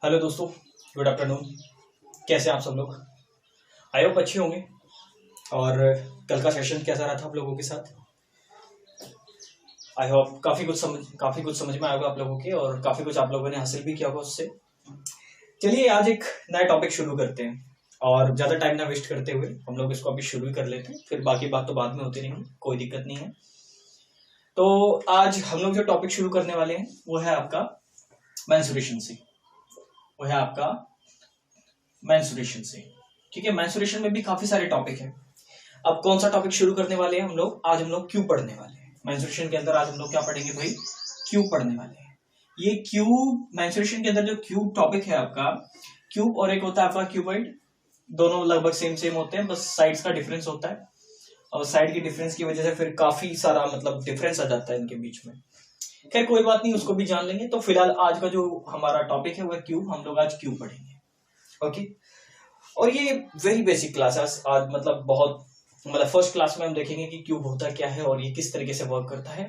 Hello दोस्तों, good afternoon. कैसे हैं आप सब लोग? आई होप अच्छे होंगे। और कल का सेशन कैसा रहा था आप लोगों के साथ? आई होप काफ़ी कुछ समझ में आएगा आप लोगों के, और काफ़ी कुछ आप लोगों ने हासिल भी किया होगा उससे। चलिए आज एक नया टॉपिक शुरू करते हैं, और ज़्यादा टाइम ना वेस्ट करते हुए हम लोग इसको अभी शुरू ही कर लेते हैं, फिर बाकी बात तो बाद में होती रहेंगी, कोई दिक्कत नहीं है। तो आज हम लोग जो टॉपिक शुरू करने वाले हैं वो है आपका मेंस्ट्रुएशन से। वो है आपका मेंस्ट्रुएशन से। ठीक है, मेंस्ट्रुएशन में भी काफी सारे टॉपिक हैं। अब कौन सा टॉपिक शुरू करने वाले हैं हम लोग? आज हम लोग क्यू पढ़ने वाले हैं। मेंस्ट्रुएशन के अंदर आज हम लोग क्या पढ़ेंगे भाई? क्यूब पढ़ने वाले हैं। ये क्यूब, मेंस्ट्रुएशन के अंदर जो क्यूब टॉपिक है आपका, क्यूब और एक होता है आपका क्यूबॉइड, दोनों लगभग सेम होते हैं, बस साइड्स का डिफरेंस होता है, और साइड की डिफरेंस की वजह से फिर काफी सारा मतलब डिफरेंस आ जाता है इनके बीच में। खैर कोई बात नहीं, उसको भी जान लेंगे। तो फिलहाल आज का जो हमारा टॉपिक है वो है क्यूब। हम लोग आज क्यूब पढ़ेंगे। ओके, और ये वेरी बेसिक क्लास है आज, मतलब फर्स्ट क्लास में हम देखेंगे कि क्यूब होता क्या है और ये किस तरीके से वर्क करता है,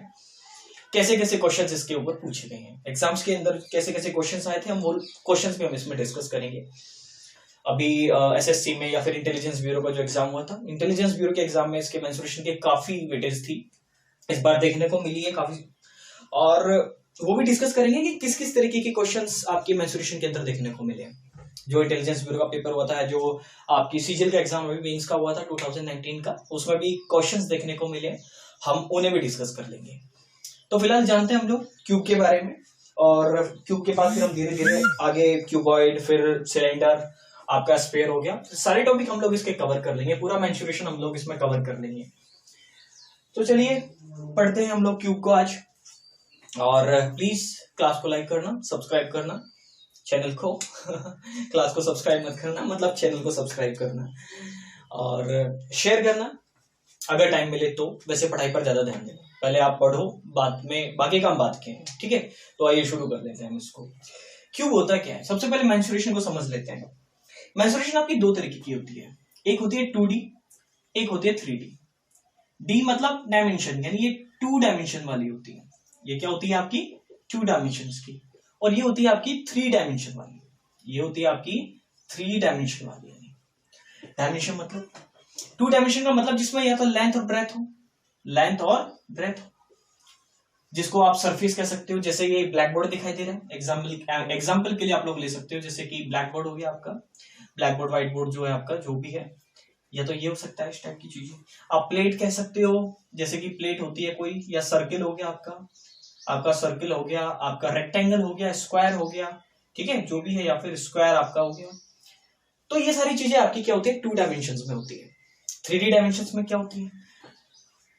कैसे कैसे क्वेश्चंस इसके ऊपर पूछे गए हैं एग्जाम्स के अंदर, कैसे कैसे क्वेश्चंस आए थे, हम वो क्वेश्चंस भी हम इसमें डिस्कस करेंगे। अभी एसएससी में या फिर इंटेलिजेंस ब्यूरो का जो एग्जाम हुआ था, इंटेलिजेंस ब्यूरो के एग्जाम में इसके मेंस्ट्रुएशन के काफी वेटेज थी, इस बार देखने को मिली है काफी, और वो भी डिस्कस करेंगे कि किस किस तरीके के क्वेश्चंस आपके मेंस्ट्रुएशन के अंदर देखने को मिले हैं। जो इंटेलिजेंस ब्यूरो का पेपर हुआ था, जो आपकी सीजीएल का एग्जाम अभी मेंस का हुआ था 2019 का, उसमें भी क्वेश्चंस देखने को मिले, हम उन्हें भी डिस्कस कर लेंगे। तो फिलहाल जानते हैं हम लोग क्यूब के बारे में, और क्यूब के बाद फिर हम धीरे धीरे आगे क्यूबॉइड, फिर सिलेंडर, आपका स्फीयर हो गया, सारे टॉपिक हम लोग इसके कवर कर लेंगे, पूरा मेंस्ट्रुएशन हम लोग इसमें कवर कर लेंगे। तो चलिए पढ़ते हैं हम लोग क्यूब को आज। और प्लीज क्लास को लाइक करना, सब्सक्राइब करना चैनल को क्लास को सब्सक्राइब मत करना, मतलब चैनल को सब्सक्राइब करना, और शेयर करना अगर टाइम मिले तो। वैसे पढ़ाई पर ज्यादा ध्यान देना, पहले आप पढ़ो, बाद में बाकी काम बात के हैं। ठीक है, तो आइए शुरू कर लेते हैं हम इसको। क्यूब होता क्या है? सबसे पहले मेंस्ट्रुएशन को समझ लेते हैं। मेंस्ट्रुएशन आपकी दो तरीके की होती है, एक होती है 2D, एक होती है 3D। डी मतलब डायमेंशन, यानी ये 2 डायमेंशन वाली होती है। ये क्या होती है आपकी? 2 डायमेंशंस की। और ये होती है आपकी 3 डायमेंशन वाली। ये होती है आपकी 3 डायमेंशन वाली। डायमेंशन मतलब 2 डायमेंशन का मतलब जिसमें या तो लेंथ और ब्रेथ हो, लेंथ और ब्रेथ हो, जिसको आप सरफेस कह सकते हो। जैसे ये ब्लैक बोर्ड दिखाई दे रहा है, एग्जाम्पल के लिए आप लोग ले सकते हो, जैसे कि ब्लैक बोर्ड हो गया आपका, ब्लैक बोर्ड, व्हाइट बोर्ड जो है आपका, जो भी है, या तो ये हो सकता है इस टाइप की चीजें। आप प्लेट कह सकते हो, जैसे कि प्लेट होती है कोई, या सर्किल हो गया आपका सर्किल हो गया, आपका रेक्टेंगल हो गया, स्क्वायर हो गया, ठीक है, जो भी है, या फिर स्क्वायर आपका हो गया। तो ये सारी चीजें आपकी क्या होती है? 2 डायमेंशन में होती है। 3D डायमेंशन में क्या होती है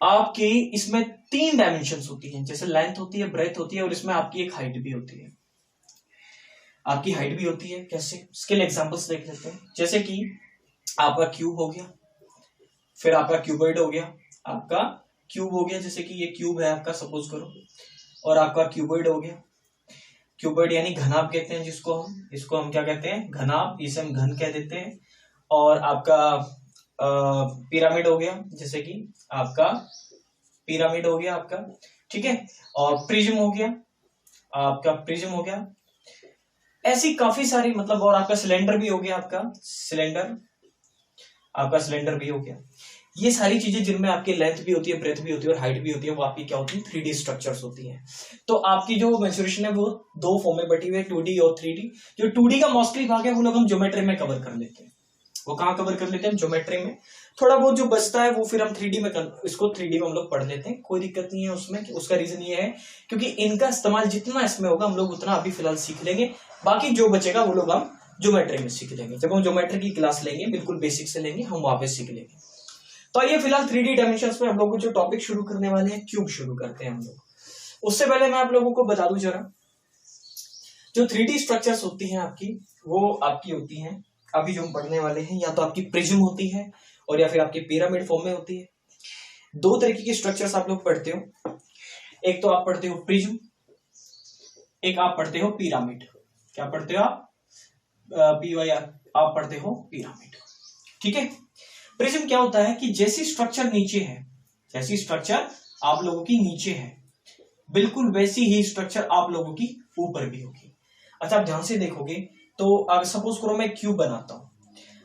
आपकी? इसमें 3 डायमेंशन होती है, जैसे लेंथ होती है, ब्रेथ होती है, और इसमें आपकी एक हाइट भी होती है। आपकी हाइट भी होती है। कैसे? स्किल एग्जांपल्स देख लेते हैं। जैसे कि आपका क्यूब हो गया, फिर आपका क्यूबॉइड हो गया, आपका क्यूब हो गया, जैसे कि ये क्यूब है आपका, सपोज करो, और आपका क्यूबॉइड हो गया। क्यूबॉइड यानी घनाभ कहते हैं जिसको हम, इसको हम क्या कहते हैं? घनाभ, इसे हम घन कह देते हैं। और आपका पिरामिड हो गया, जैसे कि आपका पिरामिड हो गया आपका, ठीक है, और प्रिज्म हो गया, आपका प्रिज्म हो गया। ऐसी काफी सारी मतलब, और आपका सिलेंडर भी हो गया, आपका सिलेंडर, आपका सिलेंडर भी हो गया। ये सारी चीजें जिनमें आपकी लेंथ भी होती है, ब्रेथ भी होती है, और हाइट भी होती है, वो आपकी क्या होती है? 3D स्ट्रक्चर्स होती हैं। तो आपकी जो मेंस्ट्रुएशन है वो 2 फॉर्म में बटी हुई है, 2D और 3D। जो 2D का मोस्टली भाग है वो लोग हम ज्योमेट्री में कवर कर लेते हैं। वो कहाँ कवर कर लेते हैं? ज्योमेट्री में। थोड़ा बहुत जो बचता है वो फिर हम 3D में इसको 3D में हम लोग पढ़ लेते हैं, कोई दिक्कत नहीं है उसमें। उसका रीजन ये है क्योंकि इनका इस्तेमाल जितना इसमें होगा हम लोग उतना अभी फिलहाल सीख लेंगे, बाकी जो बचेगा वो लोग हम ज्योमेट्री में सीख लेंगे। जब हम ज्योमेट्री की क्लास लेंगे, बिल्कुल बेसिक से लेंगे, हम वहां पे सीख लेंगे। तो आइए फिलहाल 3D डायमेंशंस में हम लोग जो टॉपिक शुरू करने वाले हैं, क्यूब शुरू करते हैं हम लोग। उससे पहले मैं आप लोगों को बता दूं जरा, जो 3D स्ट्रक्चर्स होती हैं आपकी, वो आपकी होती हैं अभी जो हम पढ़ने वाले हैं, या तो आपकी प्रिज्म होती है, और या फिर आपकी पिरामिड फॉर्म में होती है। 2 तरीके की स्ट्रक्चर्स आप लोग पढ़ते हो, एक तो आप पढ़ते हो प्रिज्म, एक आप पढ़ते हो पिरामिड। क्या पढ़ते हो आप? PYR, आप पढ़ते हो पिरामिड, ठीक है। प्रिज्म क्या होता है कि जैसी स्ट्रक्चर नीचे है, जैसी स्ट्रक्चर आप लोगों की नीचे है, बिल्कुल वैसी ही स्ट्रक्चर आप लोगों की ऊपर भी होगी। अच्छा, आप ध्यान से देखोगे तो अगर सपोज करो मैं क्यूब बनाता हूं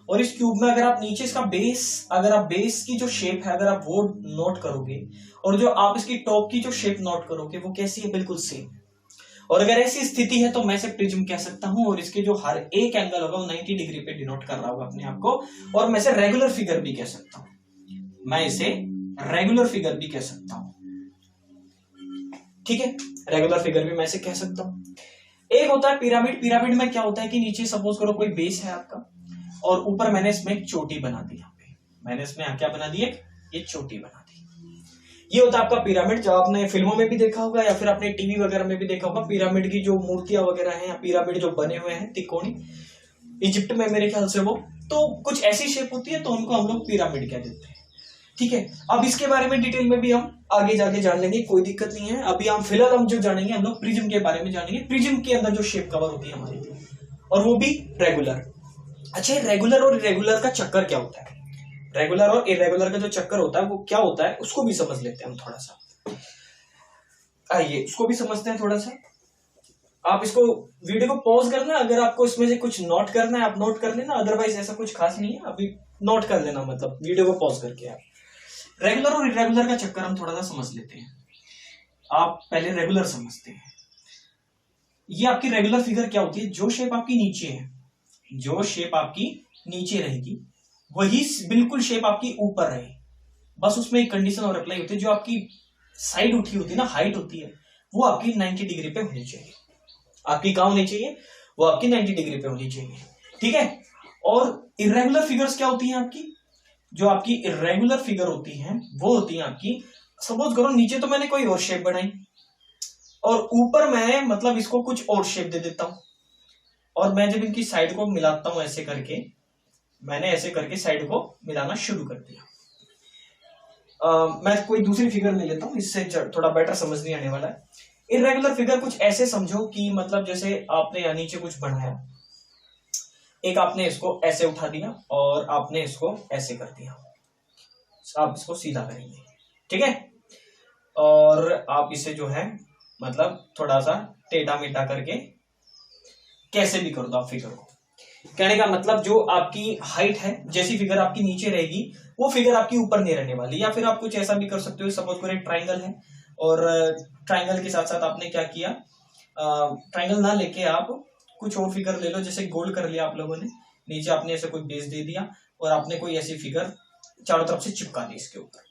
और इस क्यूब में अगर आप नीचे इसका बेस, अगर आप बेस की जो शेप है अगर आप वो नोट करोगे और जो आप इसकी टॉप की जो शेप नोट करोगे वो कैसी है, बिल्कुल सेम। और अगर ऐसी स्थिति है तो मैं इसे प्रिज्म कह सकता हूं और इसके जो हर एक एंगल होगा वो 90 डिग्री पे डिनोट कर रहा होगा अपने आप को। और मैं इसे रेगुलर फिगर भी कह सकता हूं, मैं इसे रेगुलर फिगर भी कह सकता हूं, ठीक है, रेगुलर फिगर भी मैं इसे कह सकता हूं। एक होता है पिरामिड। पिरामिड में क्या होता है कि नीचे सपोज करो कोई बेस है आपका और ऊपर मैंने इसमें एक चोटी बना दी, यहाँ पे मैंने इसमें क्या बना दी, ये चोटी बना दी। ये होता है आपका पिरामिड, जो आपने फिल्मों में भी देखा होगा या फिर आपने टीवी वगैरह में भी देखा होगा। पिरामिड की जो मूर्तियां वगैरह हैं या पिरामिड जो बने हुए हैं त्रिकोणी, इजिप्ट में मेरे ख्याल से वो, तो कुछ ऐसी शेप होती है तो उनको हम लोग पिरामिड कह देते हैं, ठीक है। अब इसके बारे में डिटेल में भी हम आगे जाके जान लेंगे, कोई दिक्कत नहीं है। अभी हम फिलहाल हम जो जानेंगे हम लोग प्रिज्म के बारे में जानेंगे। प्रिज्म के अंदर जो शेप कवर होती है हमारी, और वो भी रेगुलर। अच्छा, रेगुलर और इरेगुलर का चक्कर क्या होता है, रेगुलर और इरेगुलर का जो चक्कर होता है वो क्या होता है उसको भी समझ लेते हैं हम थोड़ा सा। आइए उसको भी समझते हैं थोड़ा सा। आप इसको वीडियो को पॉज करना, अगर आपको इसमें से कुछ नोट करना है आप नोट कर लेना, अदरवाइज ऐसा कुछ खास नहीं है, अभी नोट कर लेना, मतलब वीडियो को पॉज करके। आप रेगुलर और इरेगुलर का चक्कर हम थोड़ा सा समझ लेते हैं। आप पहले रेगुलर समझते हैं। ये आपकी रेगुलर फिगर क्या होती है, जो शेप आपकी नीचे है, जो शेप आपकी नीचे रहेगी वही बिल्कुल शेप आपकी ऊपर रहे, बस उसमें एक कंडीशन और अप्लाई होती है, जो आपकी साइड उठी होती है ना, हाइट होती है, वो आपकी 90 डिग्री पे होनी चाहिए। आपकी कहां होनी चाहिए, वो आपकी 90 डिग्री पे होनी चाहिए, ठीक है। और इरेगुलर फिगर्स क्या होती हैं आपकी, जो आपकी इरेगुलर फिगर होती हैं वो होती हैं आपकी, सपोज करो नीचे तो मैंने कोई और शेप बनाई और ऊपर मैं मतलब इसको कुछ और शेप दे देता हूं, और मैं जब इनकी साइड को मिलाता हूं ऐसे करके, मैंने ऐसे करके साइड को मिलाना शुरू कर दिया। मैं कोई दूसरी फिगर ले लेता हूं, इससे थोड़ा बेटर समझ नहीं आने वाला है। इरेगुलर फिगर कुछ ऐसे समझो कि मतलब जैसे आपने यहाँ नीचे कुछ बनाया, एक आपने इसको ऐसे उठा दिया और आपने इसको ऐसे कर दिया, आप इसको सीधा करेंगे, ठीक है। और आप इसे जो है मतलब थोड़ा सा टेढ़ा मेढ़ा करके कैसे भी कर दो आप फिगर को। कहने का मतलब जो आपकी हाइट है, जैसी फिगर आपकी नीचे रहेगी वो फिगर आपकी ऊपर नहीं रहने वाली। या फिर आप कुछ ऐसा भी कर सकते हो, सपोज करो एक ट्राइंगल है और ट्राइंगल के साथ साथ आपने क्या किया, ट्राइंगल ना लेके आप कुछ और फिगर ले लो, जैसे गोल कर लिया आप लोगों ने, नीचे आपने ऐसे कोई बेस दे दिया और आपने कोई ऐसी फिगर चारों तरफ से चिपका दी इसके ऊपर,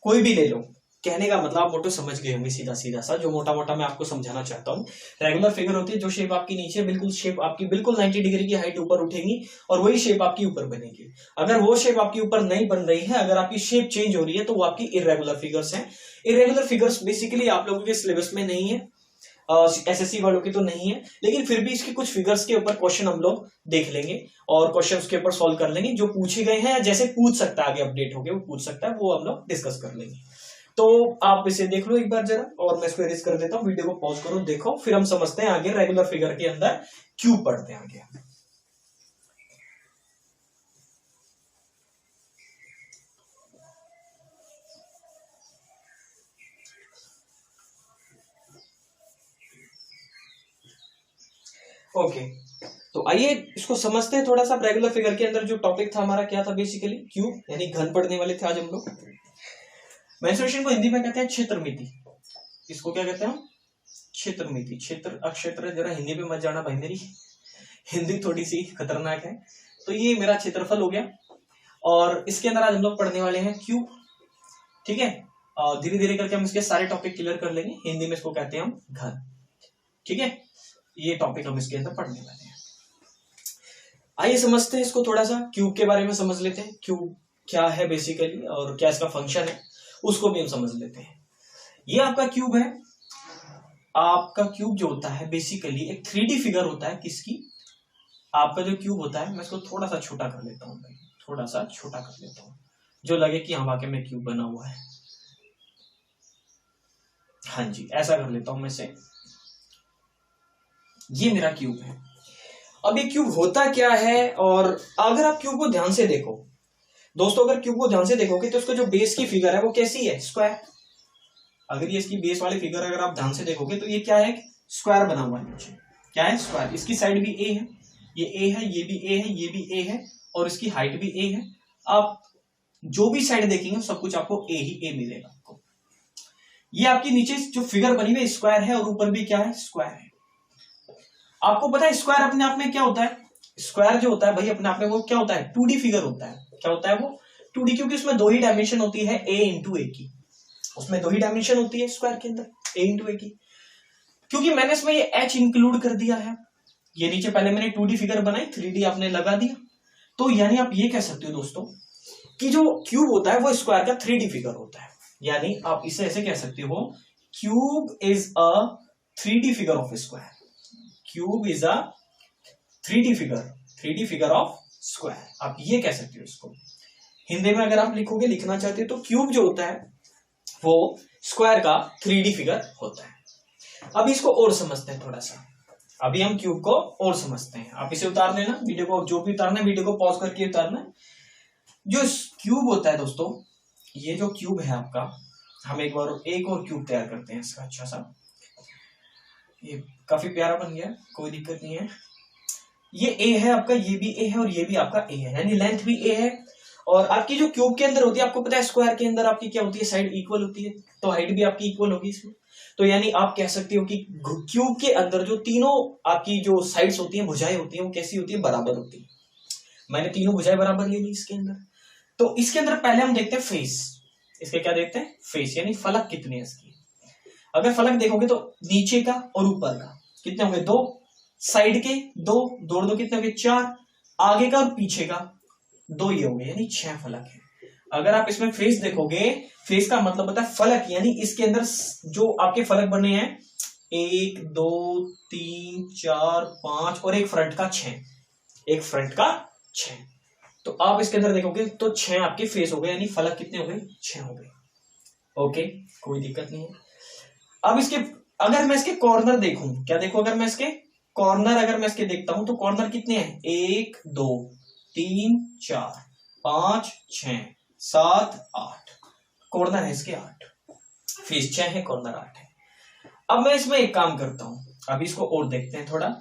कोई भी ले लो। कहने का मतलब आप मोटो समझ गए होंगे, सीधा सीधा सा जो मोटा मोटा मैं आपको समझाना चाहता हूँ। रेगुलर फिगर होती है जो शेप आपकी नीचे, बिल्कुल शेप आपकी बिल्कुल 90 डिग्री की हाइट ऊपर उठेगी और वही शेप आपकी ऊपर बनेगी। अगर वो शेप आपकी ऊपर नहीं बन रही है, अगर आपकी शेप चेंज हो रही है, तो वो आपकी इरेगुलर फिगर्स हैं। इरेगुलर फिगर्स बेसिकली आप लोगों के सिलेबस में नहीं है, एसएससी वालों की तो नहीं है, लेकिन फिर भी इसके कुछ फिगर्स के ऊपर क्वेश्चन हम लोग देख लेंगे और क्वेश्चन उसके ऊपर सॉल्व कर लेंगे, जो पूछे गए हैं या जैसे पूछ सकता है, आगे अपडेट हो गए वो पूछ सकता है, वो हम लोग डिस्कस कर लेंगे। तो आप इसे देख लो एक बार जरा, और मैं इसको इरेज कर देता हूं, वीडियो को पॉज करो, देखो, फिर हम समझते हैं आगे रेगुलर फिगर के अंदर क्यूब पढ़ते हैं आगे। ओके, तो आइए इसको समझते हैं थोड़ा सा। रेगुलर फिगर के अंदर जो टॉपिक था हमारा क्या था, बेसिकली क्यूब, यानी घन पढ़ने वाले थे आज हम लोग। मेंसुरेशन को हिंदी में कहते हैं क्षेत्रमिति। इसको क्या कहते हैं, क्षेत्रमिति। क्षेत्र अक्षेत्र, जरा हिंदी में मत जाना भाई, मेरी हिंदी थोड़ी सी खतरनाक है। तो ये मेरा क्षेत्रफल हो गया और इसके अंदर आज हम लोग पढ़ने वाले हैं क्यूब, ठीक है। धीरे धीरे करके हम इसके सारे टॉपिक क्लियर कर लेंगे। हिंदी में इसको कहते हैं हम घन, ठीक है। ये टॉपिक हम इसके अंदर पढ़ने वाले हैं। आइए समझते हैं इसको, थोड़ा सा क्यूब के बारे में समझ लेते हैं। क्यूब क्या है बेसिकली और क्या इसका फंक्शन है, उसको भी हम समझ लेते हैं। ये आपका क्यूब है। आपका क्यूब जो होता है बेसिकली एक 3D फिगर होता है। किसकी, आपका जो क्यूब होता है, मैं इसको थोड़ा सा छोटा कर लेता हूं भाई, थोड़ा सा छोटा कर लेता हूं, जो लगे कि हाँ वाकई में क्यूब बना हुआ है। हाँ जी, ऐसा कर लेता हूं मैं से। ये मेरा क्यूब है। अब ये क्यूब होता क्या है, और अगर आप क्यूब को ध्यान से देखो दोस्तों, अगर क्यूब को ध्यान से देखोगे तो इसका जो बेस की फिगर है वो कैसी है, स्क्वायर। अगर ये इसकी बेस वाली फिगर अगर आप ध्यान से देखोगे तो ये क्या है, स्क्वायर बना हुआ है नीचे। क्या है, स्क्वायर। इसकी साइड भी ए है ये ए है, ये भी ए है, ये भी ए है और इसकी हाइट भी ए है। आप जो भी साइड देखेंगे सब कुछ आपको ए ही ए मिलेगा आपको। ये आपकी नीचे जो फिगर बनी हुई स्क्वायर है और ऊपर भी क्या है, स्क्वायर है। आपको पता है स्क्वायर अपने आप में क्या होता है, स्क्वायर जो होता है भाई अपने आप में वो क्या होता है, 2D फिगर होता है। क्या होता है वो, 2D, क्योंकि उसमें दो ही डायमेंशन होती है a इंटू ए की, उसमें दो ही डायमेंशन होती है स्क्वायर के अंदर a इंटू ए की। क्योंकि मैंने इसमें ये h इंक्लूड कर दिया है, ये नीचे पहले मैंने 2D फिगर बनाई, 3D आपने लगा दिया, तो यानी आप ये कह सकते हो दोस्तों कि जो क्यूब होता है वो स्क्वायर का 3D फिगर होता है। यानी आप इसे ऐसे कह सकते हो, cube is a 3D figure of square, cube is a 3D figure of square, आप ये कह सकते हो इसको। हिंदी में अगर आप लिखोगे, लिखना चाहते हो तो क्यूब जो होता है वो स्क्वायर का 3D फिगर होता है। अब इसको और समझते हैं थोड़ा सा, अभी हम क्यूब को और समझते हैं। आप इसे उतार लेना, वीडियो को जो भी उतारना है वीडियो को पॉज करके उतारना। जो क्यूब होता है दोस्तों, ये जो क्यूब है आपका, हम एक और क्यूब तैयार करते हैं इसका अच्छा सा, ये काफी प्यारा बन गया, कोई दिक्कत नहीं है। ये ए है आपका, ये भी ए है और ये भी आपका ए है, यानी लेंथ भी ए है। और आपकी जो क्यूब के अंदर होती है, आपको पता है स्क्वायर के अंदर आपकी क्या होती है, साइड इक्वल होती है, तो हाइट भी आपकी इक्वल होगी इसमें। तो यानी आप कह सकते हो कि क्यूब के अंदर जो तीनों आपकी जो साइड्स होती हैं, भुजाएं होती हैं, वो कैसी होती है, बराबर होती है। मैंने तीनों भुजाएं बराबर ले ली इसके अंदर। तो इसके अंदर पहले हम देखते हैं फेस, इसके क्या देखते हैं, फेस, यानी फलक कितने हैं इसकी। अगर फलक देखोगे तो नीचे का और ऊपर का कितने होंगे, 2, साइड के 2, 2 कितने होंगे, 4, आगे का और पीछे का 2 ये होंगे, यानी 6 फलक है। अगर आप इसमें फेस देखोगे, फेस का मतलब होता है फलक, यानी इसके अंदर जो आपके फलक बने हैं 1 2 3 4 5 और एक फ्रंट का 6, एक फ्रंट का 6। तो आप इसके अंदर देखोगे तो 6 आपके फेस हो गए, यानी फलक कितने हो गए, 6 हो गए। ओके, कोई दिक्कत नहीं है। अब इसके अगर मैं इसके कॉर्नर देखूं, क्या देखूं, अगर मैं इसके कॉर्नर देखता हूं तो कॉर्नर कितने हैं, 1 2 3 4 5 6 7 8, कॉर्नर है इसके 8, फेस 6 है, कॉर्नर 8 है। अब मैं इसमें एक काम करता हूं, अभी इसको और देखते हैं थोड़ा,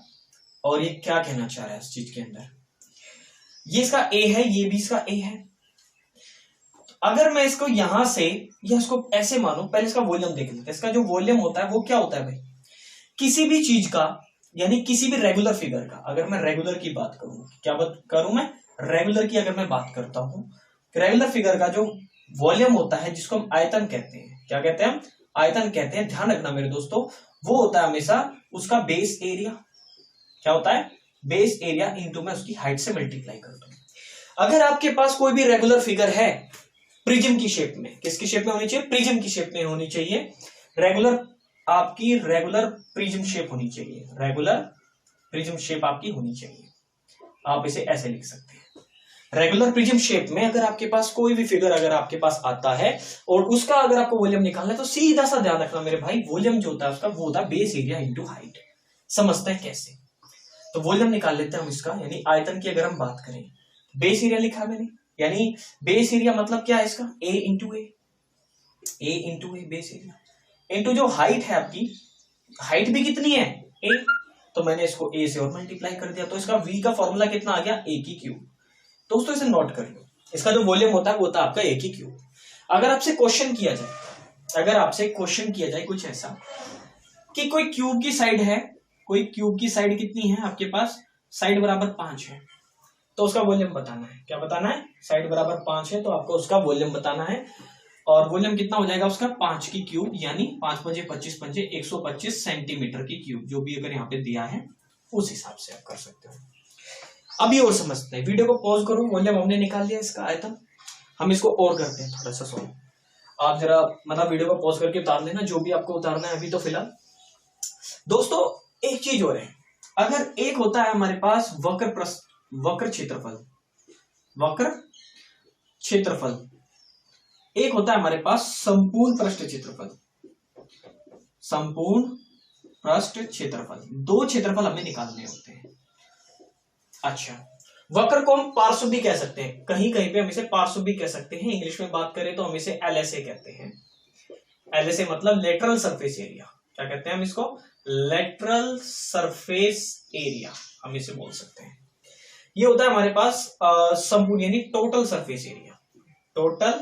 और ये क्या कहना चाह रहा है इस चीज के अंदर। ये इसका ए है, ये भी इसका ए है। अगर मैं इसको यहां से या इसको ऐसे मानो, पहले इसका वॉल्यूम देख लेते हैं। इसका जो वॉल्यूम होता है वो क्या होता है भाई, किसी भी चीज का, यानी किसी भी रेगुलर फिगर का, अगर मैं रेगुलर की बात करूं, क्या बात करूं मैं, रेगुलर की अगर मैं बात करता हूं, रेगुलर फिगर का जो वॉल्यूम होता है, जिसको हम आयतन कहते हैं, क्या कहते हैं, आयतन कहते हैं। ध्यान रखना मेरे दोस्तों, वो होता है हमेशा उसका बेस एरिया। क्या होता है, बेस एरिया इंटू मैं उसकी हाइट से मल्टीप्लाई करता हूं। अगर आपके पास कोई भी रेगुलर फिगर है प्रिज्म की शेप में, किसकी शेप में होनी चाहिए, प्रिज्म की शेप में होनी चाहिए, रेगुलर, आपकी रेगुलर प्रिज्म शेप होनी चाहिए, रेगुलर प्रिज्म शेप आपकी होनी चाहिए। आप इसे ऐसे लिख सकते हैं, रेगुलर प्रिज्म शेप में अगर आपके पास कोई भी फिगर अगर आपके पास आता है और उसका अगर आपको वॉल्यूम निकालना है, तो सीधा सा ध्यान रखना मेरे भाई, वॉल्यूम जो होता है उसका वो होता है बेस एरिया इंटू हाइट। समझते हैं कैसे, तो वॉल्यूम निकाल लेते हैं हम इसका, यानी आयतन की अगर हम बात करें, बेस एरिया लिखा मैंने, यानी बेस एरिया मतलब क्या है इसका, ए इंटू ए, बेस एरिया इंटू जो हाइट है आपकी, हाइट भी कितनी है, ए, तो मैंने इसको ए से और मल्टीप्लाई कर दिया, तो इसका वी का फॉर्मूला कितना आ गया, ए की क्यूब। दोस्तों इसे नोट कर लो, इसका जो वॉल्यूम होता है वो होता है आपका ए की क्यूब। अगर आपसे क्वेश्चन किया जाए, कुछ ऐसा कि कोई क्यूब की साइड है, कोई क्यूब की साइड कितनी है आपके पास, साइड बराबर 5 है, तो उसका वॉल्यूम बताना है। क्या बताना है, साइड बराबर 5 है तो आपको उसका वॉल्यूम बताना है। और वॉल्यूम कितना हो जाएगा उसका, 5 की क्यूब, यानी 5 पंजे 25 पंजे 125 सेंटीमीटर की क्यूब, जो भी अगर यहाँ पे दिया है उस हिसाब से आप कर सकते हो। अभी और समझते हैं, वीडियो को पॉज करो, वॉल्यूम हमने निकाल लिया इसका आयतन, हम इसको और करते हैं थोड़ा सा सॉल्व। आप जरा मतलब वीडियो को पॉज करके उतार लेना जो भी आपको उतारना है अभी। तो फिलहाल दोस्तों एक चीज और है, अगर एक होता है हमारे पास वक्र क्षेत्रफल, एक होता है हमारे पास संपूर्ण पृष्ठ क्षेत्रफल, दो क्षेत्रफल हमें निकालने होते हैं। अच्छा, वक्र को हम पार्श्व भी कह सकते हैं, कहीं कहीं पे हम इसे पार्श्व भी कह सकते हैं, इंग्लिश में बात करें तो हम इसे LSA कहते हैं। LSA मतलब लेटरल सरफेस एरिया, क्या कहते हैं हम इसको, लेटरल सरफेस एरिया हम इसे बोल सकते हैं। ये होता है हमारे पास संपूर्ण यानी total surface area. Total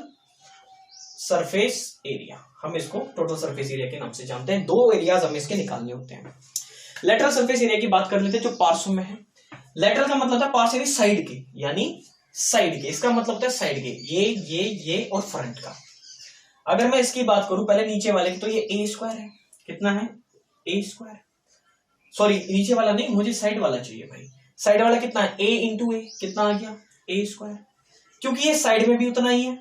surface area, हम इसको टोटल सरफेस एरिया के नाम से जानते हैं। दो एरियाज हमें इसके निकालने होते हैं। लेटरल सरफेस एरिया की बात कर लेते हैं जो पार्श्व में है। लेटरल का मतलब था पार्श्व यानी साइड के, यानी साइड के, इसका मतलब होता है साइड के, ये और फ्रंट का। अगर मैं इसकी बात करूं पहले नीचे वाले की, तो ये ए स्क्वायर है। कितना है? ए स्क्वायर। सॉरी नीचे वाला नहीं, मुझे साइड वाला चाहिए भाई। साइड वाला कितना है? ए इंटू ए, कितना आ गया? ए स्क्वायर। क्योंकि ये साइड में भी उतना ही है।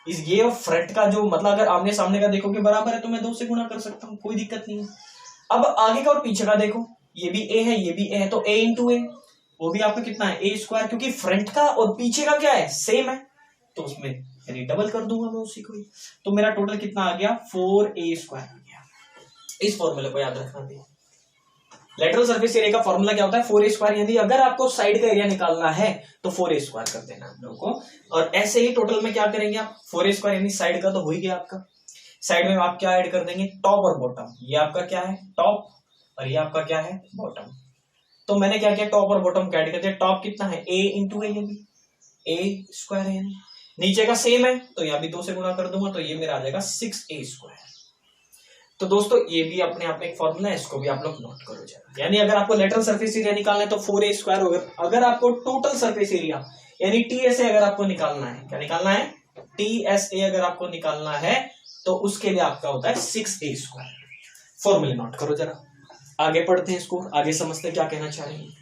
इस ये और फ्रंट का जो मतलब अगर आमने सामने का देखोगे बराबर है तो मैं 2 से गुणा कर सकता हूं, कोई दिक्कत नहीं है। अब आगे का और पीछे का देखो, ये भी ए है ये भी ए है, तो ए इंटू ए, वो भी आपका कितना है? ए स्क्वायर। क्योंकि फ्रंट का और पीछे का क्या है? सेम है, तो उसमें यानी डबल कर दूंगा मैं उसी को ही। तो मेरा टोटल कितना आ गया? 4a स्क्वायर आ गया। इस फॉर्मूले को याद रखना भी। लेटरल सरफेस एरिया का फॉर्मूला क्या होता है? 4a square. यानी अगर आपको साइड का एरिया निकालना है तो 4a स्क्वायर कर देना आप लोगों को। और ऐसे ही टोटल में क्या करेंगे आप? 4a स्क्वायर यानी साइड का तो हो ही गया आपका। साइड में आप क्या ऐड कर देंगे? टॉप और बॉटम। ये आपका क्या है? टॉप, और ये आपका क्या है? बॉटम। तो मैंने क्या किया? टॉप और बॉटम का ऐड कर दिया। टॉप कितना है? a इंटू ए, यानी ए स्क्वायर है। यानी नीचे का सेम है तो यहाँ भी 2 से गुणा कर दूंगा, तो ये मेरा आ जाएगा 6a स्क्वायर। तो दोस्तों ये भी अपने आप में एक फॉर्मूला है, इसको भी आप लोग नोट करो जरा। यानी अगर आपको लेटरल सरफेस एरिया निकालना है तो 4a स्क्वायर होगा। अगर आपको टोटल सरफेस एरिया यानी टीएसए अगर आपको निकालना है, क्या निकालना है? टीएसए अगर आपको निकालना है तो उसके लिए आपका होता है 6a स्क्वायर। फॉर्मूले नोट करो जरा, आगे पढ़ते हैं इसको, आगे समझते हैं क्या कहना चाह रहे हैं।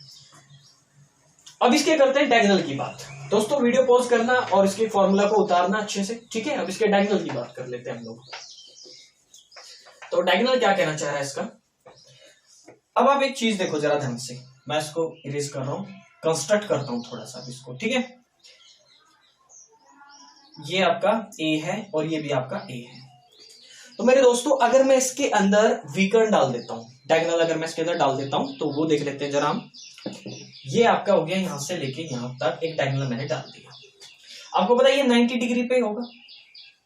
अब इसके करते हैं डायगोनल की बात। दोस्तों वीडियो पॉज करना और इसके फॉर्मूला को उतारना अच्छे से, ठीक है। अब इसके डायगोनल की बात कर लेते हैं हम लोग। तो डायगोनल क्या कहना चाह रहा है इसका? अब आप एक चीज देखो जरा ध्यान से, मैं इसको इरेज कर रहा हूं, कंस्ट्रक्ट करता हूं थोड़ा सा इसको, ठीक है। ये आपका ए है और ये भी आपका ए है। तो मेरे दोस्तों अगर मैं इसके अंदर विकर्ण डाल देता हूं, डायगोनल अगर मैं इसके अंदर डाल देता हूं तो वो देख लेते हैं जरा हम। ये आपका हो गया यहां से लेके यहां तक एक डायगोनल मैंने डाल दिया। आपको पता है ये 90 डिग्री पे होगा,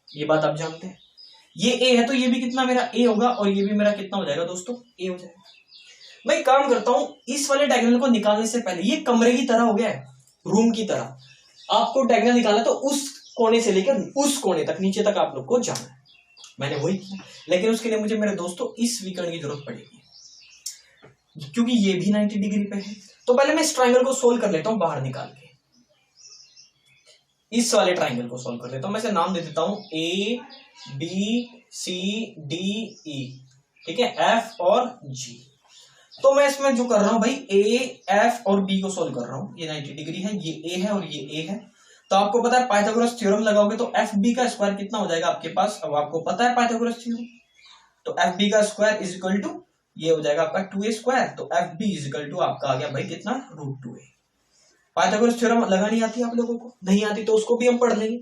ये बात आप जानते हैं। ये ए है तो ये भी कितना मेरा ए होगा, और ये भी मेरा कितना हो जाएगा दोस्तों? ए हो जाएगा। मैं एक काम करता हूं, इस वाले डायगोनल को निकालने से पहले, ये कमरे की तरह हो गया है, रूम की तरह। आपको डायगोनल निकालना तो उस कोने से लेकर उस कोने तक, नीचे तक आप लोग को जाना है। मैंने वही किया, लेकिन उसके लिए मुझे मेरे दोस्तों इस विकर्ण की जरूरत पड़ेगी, क्योंकि ये भी 90 डिग्री पे है। तो पहले मैं इस ट्राइंगल को सोल्व कर लेता हूं बाहर निकाल के। इस वाले ट्राइंगल को सोल्व कर लेता हूं, मैं इसे नाम दे देता हूं A B C D E, ठीक है, एफ और जी। तो मैं इसमें जो कर रहा हूं भाई, ए एफ और बी को सोल्व कर रहा हूं। ये 90 डिग्री है, ये ए है और ये ए है। तो आपको पता है पाइथागोरस थ्योरम लगाओगे तो एफ बी का स्क्वायर कितना हो जाएगा आपके पास? अब आपको पता है पाइथागोरस थ्योरम, तो एफ बी का स्क्वायर इज इक्वल टू, ये हो जाएगा आपका 2a स्क्वायर। तो F B is equal to आपका आ गया भाई कितना? √2a। पाइथागोरस थ्योरम लगानी आती है आप लोगों को? नहीं आती तो उसको भी हम पढ़ लेंगे,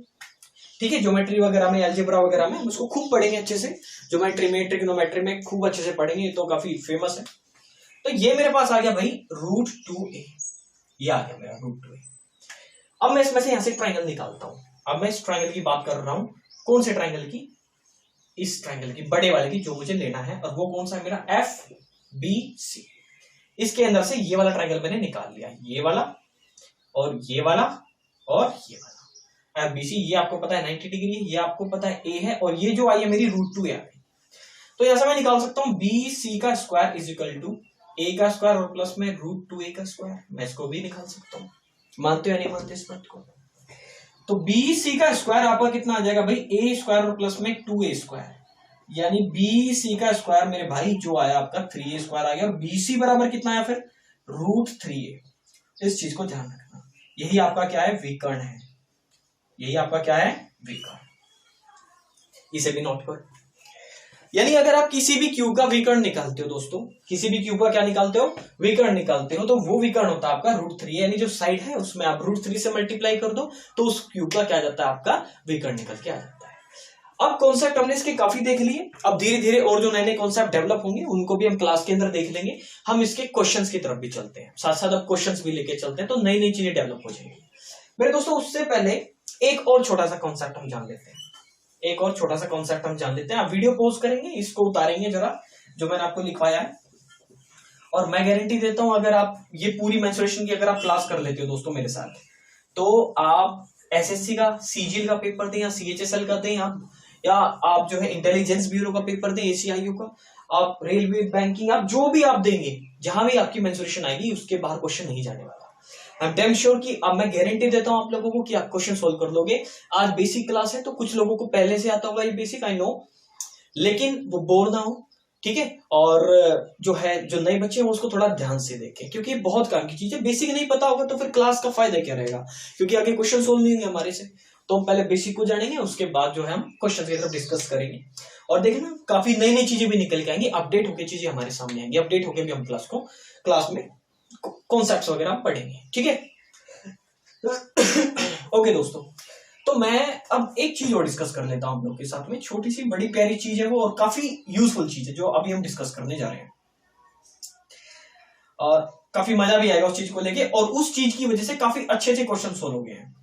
ठीक है। ज्योमेट्री वगैरह में, अलजेब्रा वगैरह में उसको खूब पढ़ेंगे अच्छे से। ज्योमेट्री में, ट्रिग्नोमेट्री में खूब अच्छे से पढ़ेंगे, तो काफी फेमस है। तो ये मेरे पास आ गया भाई √2a, ये आ गया मेरा √2a। अब मैं इसमें से यहां से ट्राइंगल निकालता हूं। अब मैं इस ट्राइंगल की बात कर रहा हूं, कौन से ट्राइंगल की? इस ट्राइंगल की, बड़े वाले की, जो मुझे लेना है। और वो कौन सा है मेरा? F B C. इसके अंदर से ये वाला ट्राइंगल मैंने निकाल लिया, ये वाला और ये वाला और ये वाला। एफ बी सी, ये आपको पता है 90 डिग्री है, ये आपको पता है ए है, और ये जो आई है मेरी √2a आ गई। तो ऐसा मैं निकाल सकता हूं बी सी का स्क्वायर इज इक्वल टू ए का स्क्वायर और प्लस में √2a का स्क्वायर। मैं इसको भी निकाल सकता हूं। मानते हो या नहीं मानते इस बात को? तो बी सी का स्क्वायर आपका कितना आ जाएगा भाई? ए स्क्वायर और प्लस में 2a स्क्वायर, यानी बी सी का स्क्वायर मेरे भाई जो आया आपका 3a स्क्वायर आ गया। और बी सी बराबर कितना आया फिर? √3a। इस चीज को ध्यान रखना, यही आपका क्या है? विकर्ण है। यही आपका क्या है? विकर्ण। इसे भी नोट करो। यानी अगर आप किसी भी क्यूब का विकर्ण निकालते हो दोस्तों, किसी भी क्यूब का क्या निकालते हो? विकर्ण निकालते हो, तो वो विकर्ण होता है आपका √3, यानी जो साइड है उसमें आप √3 से मल्टीप्लाई कर दो तो उस क्यूब का क्या जाता है? आपका विकर्ण निकल के आ जाता है। अब कॉन्सेप्ट हमने इसके काफी देख लिए। अब धीरे धीरे और जो नए नए कॉन्सेप्ट डेवलप होंगे उनको भी हम क्लास के अंदर देख लेंगे। हम इसके क्वेश्चंस की तरफ भी चलते हैं, साथ साथ अब क्वेश्चंस भी लेके चलते हैं, तो नई नई चीजें डेवलप हो जाएंगी मेरे दोस्तों। उससे पहले एक और छोटा सा कॉन्सेप्ट हम जान लेते हैं, एक और छोटा सा कॉन्सेप्ट हम जान लेते हैं। आप वीडियो पॉज करेंगे, इसको उतारेंगे जरा, जो मैंने आपको लिखवाया है, और मैं गारंटी देता हूं अगर आप ये पूरी मेंसुरेशन की अगर आप क्लास कर लेते हो दोस्तों मेरे साथ, तो आप एसएससी का सीजीएल का पेपर दें या सीएचएसएल का दें या आप जो है इंटेलिजेंस ब्यूरो का पेपर दें, एसीआईयू का, आप रेलवे बैंकिंग, आप जो भी आप देंगे, जहां भी आपकी मेंसुरेशन आएगी उसके बाहर क्वेश्चन नहीं जाने वाला। आई एम डैम श्योर कि अब मैं गारंटी देता हूं आप लोगों को कि आप क्वेश्चन सोल्व कर लोगे। आज बेसिक क्लास है तो कुछ लोगों को पहले से आता होगा ये बेसिक, आई नो, लेकिन वो बोर ना हो, ठीक है। और जो है जो नए बच्चे हैं उसको थोड़ा ध्यान से देखें, क्योंकि बहुत काम की चीज है। बेसिक नहीं पता होगा तो फिर क्लास का फायदा क्या रहेगा, क्योंकि आगे क्वेश्चन सोल्व नहीं होंगे हमारे से। तो हम पहले बेसिक को जानेंगे, उसके बाद जो है हम क्वेश्चन की तरफ डिस्कस करेंगे। और देखना काफी नई नई चीजें भी निकल के आएंगी, अपडेट होकर चीजें हमारे सामने आएंगी, अपडेट होकर भी हम क्लास में कॉन्सेप्ट्स वगैरह पढ़ेंगे, ठीक है। ओके दोस्तों, तो मैं अब एक चीज और डिस्कस कर लेता हूं हम लोग के साथ में, छोटी सी बड़ी प्यारी चीज है वो, और काफी यूजफुल चीज है जो अभी हम डिस्कस करने जा रहे हैं, और काफी मजा भी आएगा उस चीज को लेके, और उस चीज की वजह से काफी अच्छे अच्छे क्वेश्चन सोल्व हो गए हैं,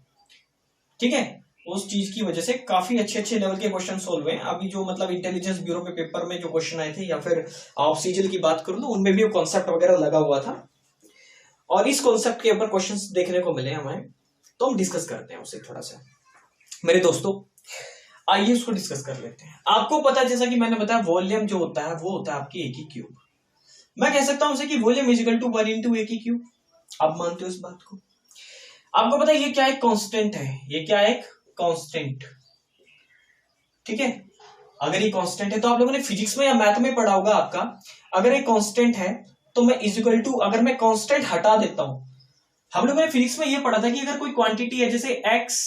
ठीक है। उस चीज की वजह से काफी अच्छे अच्छे लेवल के क्वेश्चन सोल्व हुए हैं अभी, जो मतलब इंटेलिजेंस ब्यूरो के पेपर में जो क्वेश्चन आए थे, या फिर आप सीजीएल की बात करो तो उनमें भी कॉन्सेप्ट वगैरह लगा हुआ था, और इस कॉन्सेप्ट के ऊपर क्वेश्चंस देखने को मिले हमें, तो हम डिस्कस करते हैं उसे थोड़ा सा। मेरे दोस्तों आइए उसको डिस्कस कर लेते हैं। आपको पता है, जैसा कि मैंने बताया, वॉल्यूम जो होता है वो होता है आपकी ए की क्यूब। मैं कह सकता हूं उसे कि volume is equal to 1 into a की क्यूब। आप मानते हो इस बात को? आपको पता है ये क्या एक कांस्टेंट है, ये क्या एक कांस्टेंट, ठीक है। अगर ये कांस्टेंट है तो आप लोगों ने फिजिक्स में या मैथ में पढ़ा होगा आपका, अगर ये कांस्टेंट है तो मैं इज इक्वल टू, अगर मैं कांस्टेंट हटा देता हूं, हम लोगों ने फिजिक्स में ये पढ़ा था कि अगर कोई क्वांटिटी है, जैसे एक्स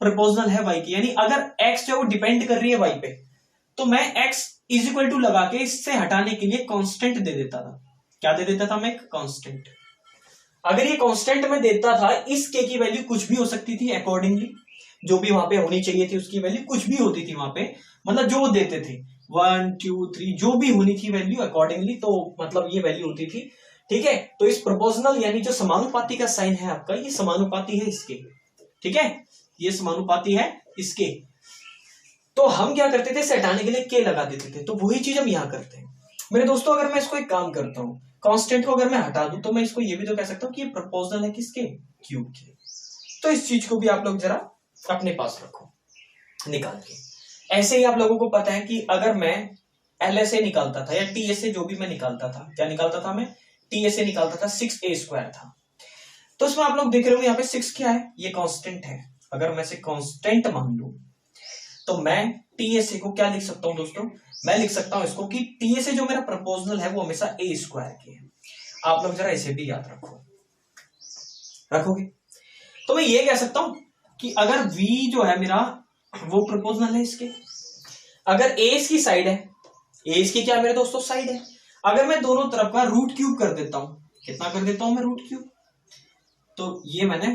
प्रपोजनल है वाई की, यानी अगर x जो है वो डिपेंड कर रही है y पे, तो मैं x इज इक्वल टू लगा के इससे हटाने के लिए कांस्टेंट दे देता था। क्या दे देता था मैं? एक कांस्टेंट। अगर ये कांस्टेंट में देता था, इस k की वैल्यू कुछ भी हो सकती थी, अकॉर्डिंगली जो भी वहां पे होनी चाहिए थी उसकी वैल्यू कुछ भी होती थी वहां पे, मतलब जो वो देते थे 1 2 3 जो भी होनी थी वैल्यू अकॉर्डिंगली, तो मतलब ये वैल्यू होती थी, ठीक है। तो इस प्रोपोर्शनल यानी जो समानुपाती का साइन है आपका, ये समानुपाती है इसके, ठीक है, ये समानुपाती है इसके। तो हम क्या करते थे, इसे हटाने के लिए के लगा देते थे, तो वही चीज हम यहां करते हैं। मेरे दोस्तों अगर मैं इसको एक काम करता हूं, कांस्टेंट को अगर मैं हटा दूं, तो मैं इसको ये भी तो कह सकता हूं कि ये प्रोपोर्शनल है किसके? क्यूब के। तो इस चीज को भी आप लोग जरा अपने पास रखो निकाल के। ऐसे ही आप लोगों को पता है कि अगर मैं LSA निकालता था या TSA जो भी मैं निकालता था, क्या निकालता था मैं? TSA निकालता था, 6a² था। तो इसमें आप लोग देख रहे हो यहाँ पे 6 क्या है? ये कांस्टेंट है। अगर मैं इसे कांस्टेंट मान लूं तो मैं TSA को क्या लिख सकता हूं दोस्तों? मैं लिख सकता हूं इसको कि TSA जो मेरा प्रपोजनल है वो हमेशा a² की है। आप लोग जरा इसे भी याद रखोगे? तो मैं ये कह सकता हूं कि अगर V जो है मेरा वो प्रपोजनल है इसके, अगर A इसकी साइड है, A इसकी क्या मेरे दोस्तों साइड है, अगर मैं दोनों तरफ का रूट क्यूब कर देता हूं, कितना कर देता हूं मैं? Root cube. तो ये मैंने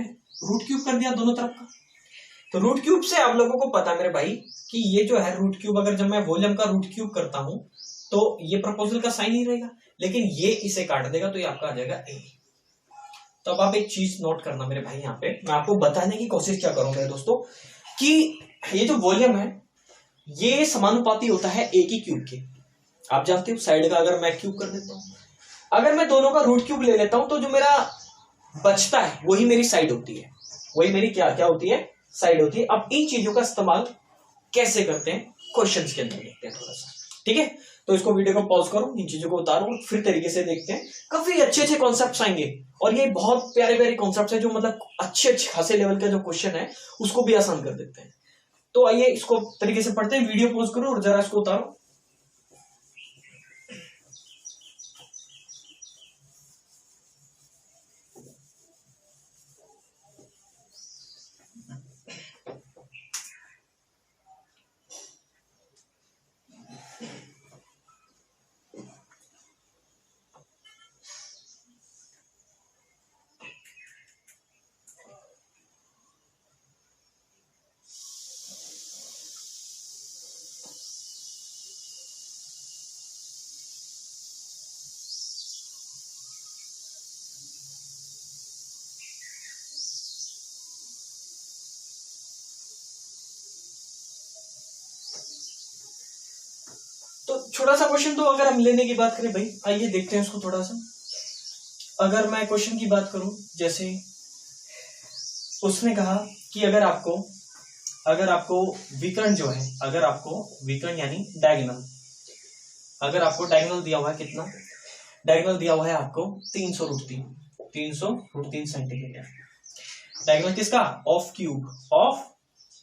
रूट क्यूब कर दिया दोनों तरफ का। तो रूट क्यूब से आप लोगों को पता है मेरे भाई कि ये जो है रूट क्यूब, अगर जब मैं वॉल्यूम का रूट क्यूब करता हूं तो ये प्रपोजल का साइन ही रहेगा, लेकिन ये इसे काट देगा तो ये आपका आ जाएगा ए। तो अब आप एक चीज नोट करना मेरे भाई, यहाँ पे मैं आपको बताने की कोशिश क्या करूंगा मेरे दोस्तों, कि ये जो वॉल्यूम है ये समानुपाती होता है ए की क्यूब के। आप जानते हो साइड का अगर मैं क्यूब कर देता हूं, अगर मैं दोनों का रूट क्यूब ले लेता हूं, तो जो मेरा बचता है वही मेरी साइड होती है, वही मेरी क्या क्या होती है? साइड होती है। अब इन चीजों का इस्तेमाल कैसे करते हैं क्वेश्चंस के अंदर देखते हैं थोड़ा सा, ठीक है। तो इसको वीडियो को पॉज करो, इन चीजों को उतारो, फिर तरीके से देखते हैं। काफी अच्छे अच्छे कॉन्सेप्ट्स आएंगे, और ये बहुत प्यारे प्यारे कॉन्सेप्ट्स हैं जो मतलब अच्छे अच्छे खासे लेवल का जो क्वेश्चन है उसको भी आसान कर देते हैं। तो आइए इसको तरीके से पढ़ते हैं, वीडियो पॉज करो और जरा इसको उतारो। छोटा सा क्वेश्चन तो अगर हम लेने की बात करें भाई, आइए देखते हैं उसको थोड़ा सा। अगर मैं क्वेश्चन की बात करूं, जैसे उसने कहा कि अगर आपको विकर्ण जो है, अगर आपको विकर्ण यानी डायगोनल, अगर आपको डायगोनल दिया हुआ है, कितना डायगोनल दिया हुआ है आपको 300√3 सेंटीमीटर। डायगोनल किसका? ऑफ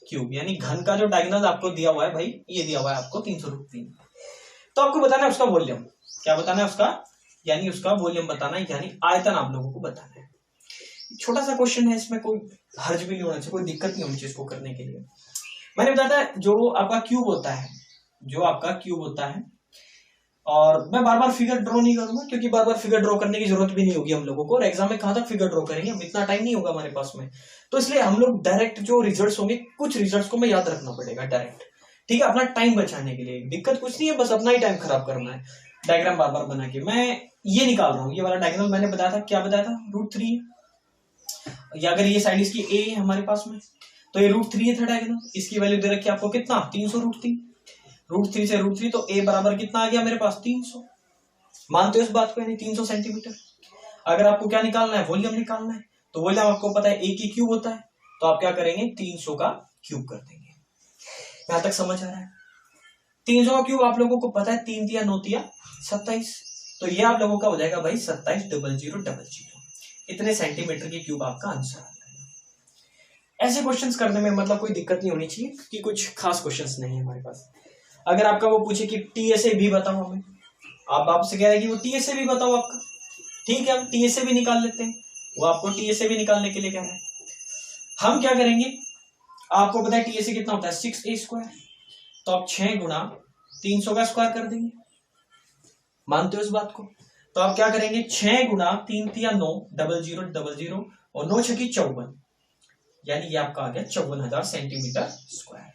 क्यूब यानी घन का जो डायगोनल आपको दिया हुआ है भाई, ये दिया हुआ है आपको 300√3। तो आपको बताना है उसका वॉल्यूम। क्या बताना है उसका? यानी उसका वॉल्यूम बताना है, यानी आयतन आप लोगों को बताना है। छोटा सा क्वेश्चन है, इसमें कोई हर्ज भी नहीं होना चाहिए, कोई दिक्कत नहीं होनी चाहिए इसको करने के लिए। मैंने बताया था जो आपका क्यूब होता है, और मैं बार बार फिगर ड्रॉ नहीं करूंगा क्योंकि बार बार फिगर ड्रॉ करने की जरूरत भी नहीं होगी हम लोगों को, और एग्जाम में कहां तक फिगर ड्रॉ करेंगे, हम इतना टाइम नहीं होगा हमारे पास में। तो इसलिए हम लोग डायरेक्ट जो रिजल्ट्स होंगे, कुछ रिजल्ट्स को मैं याद रखना पड़ेगा डायरेक्ट, ठीक है, अपना टाइम बचाने के लिए। दिक्कत कुछ नहीं है, बस अपना ही टाइम खराब करना है डायग्राम बार बार बना के। मैं ये निकाल रहा हूँ, ये वाला डायग्राम मैंने बताया था, क्या बताया था, √3, या अगर ये साइड इसकी ए है हमारे पास में, तो ये √3 था डायग्राम। इसकी वैल्यू दे रखी है आपको कितना, 300√3। √3 से √3 तो ए बराबर कितना आ गया मेरे पास, 300। मानते हो इस बात को, यानी 300 सेंटीमीटर। अगर आपको क्या निकालना है, वॉल्यूम निकालना है, तो वॉल्यूम आपको पता है ए की क्यूब होता है, तो आप क्या करेंगे, 300 का क्यूब कर देंगे। यहां तक समझ आ रहा है? 300 का क्यूब आप लोगों को पता है, 3 तिया 9 तिया 27, तो ये आप लोगों का हो जाएगा भाई 27,00,00। इतने सेंटीमीटर की क्यूब आपका आंसर आ जाएगा। ऐसे क्वेश्चंस करने में मतलब कोई दिक्कत नहीं होनी चाहिए कि कुछ खास क्वेश्चंस नहीं है हमारे पास। अगर आपका वो पूछे कि टीएसए भी बताओ हमें, आप आपसे कह रहे हैं कि वो टीएसए भी बताओ आपका, ठीक है, हम टीएसए भी निकाल लेते हैं। वो आपको टीएसए भी निकालने के लिए कह रहे हैं। हम क्या करेंगे, आपको पता है टीएसए कितना होता है, 6a², तो आप 6 गुणा 300 का स्क्वायर कर देंगे। मानते हो इस बात को? तो आप क्या करेंगे, 6 गुणा 3 तिया 9, 0000, और 9 छकी 54, यानी ये आपका आ गया 54,000 सेंटीमीटर स्क्वायर।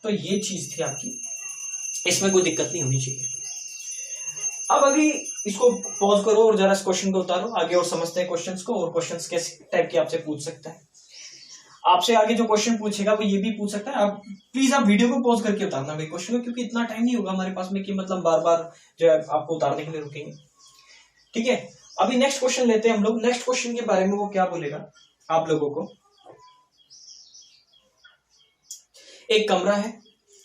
तो ये चीज थी आपकी, इसमें कोई दिक्कत नहीं होनी चाहिए। अब अभी इसको पॉज करो और जरा इस क्वेश्चन को उतारो आगे और समझते हैं क्वेश्चंस को, और क्वेश्चंस किस टाइप के आपसे पूछ सकता है। आपसे आगे जो क्वेश्चन पूछेगा वो ये भी पूछ सकता है। आप प्लीज आप वीडियो को पॉज करके उतारना भाई क्वेश्चन को, क्योंकि इतना टाइम नहीं होगा हमारे पास में कि मतलब बार बार जो है आपको उतारने के लिए रुकेंगे, ठीक है। अभी नेक्स्ट क्वेश्चन लेते हैं हम लोग। नेक्स्ट क्वेश्चन के बारे में वो क्या बोलेगा आप लोगों को, एक कमरा है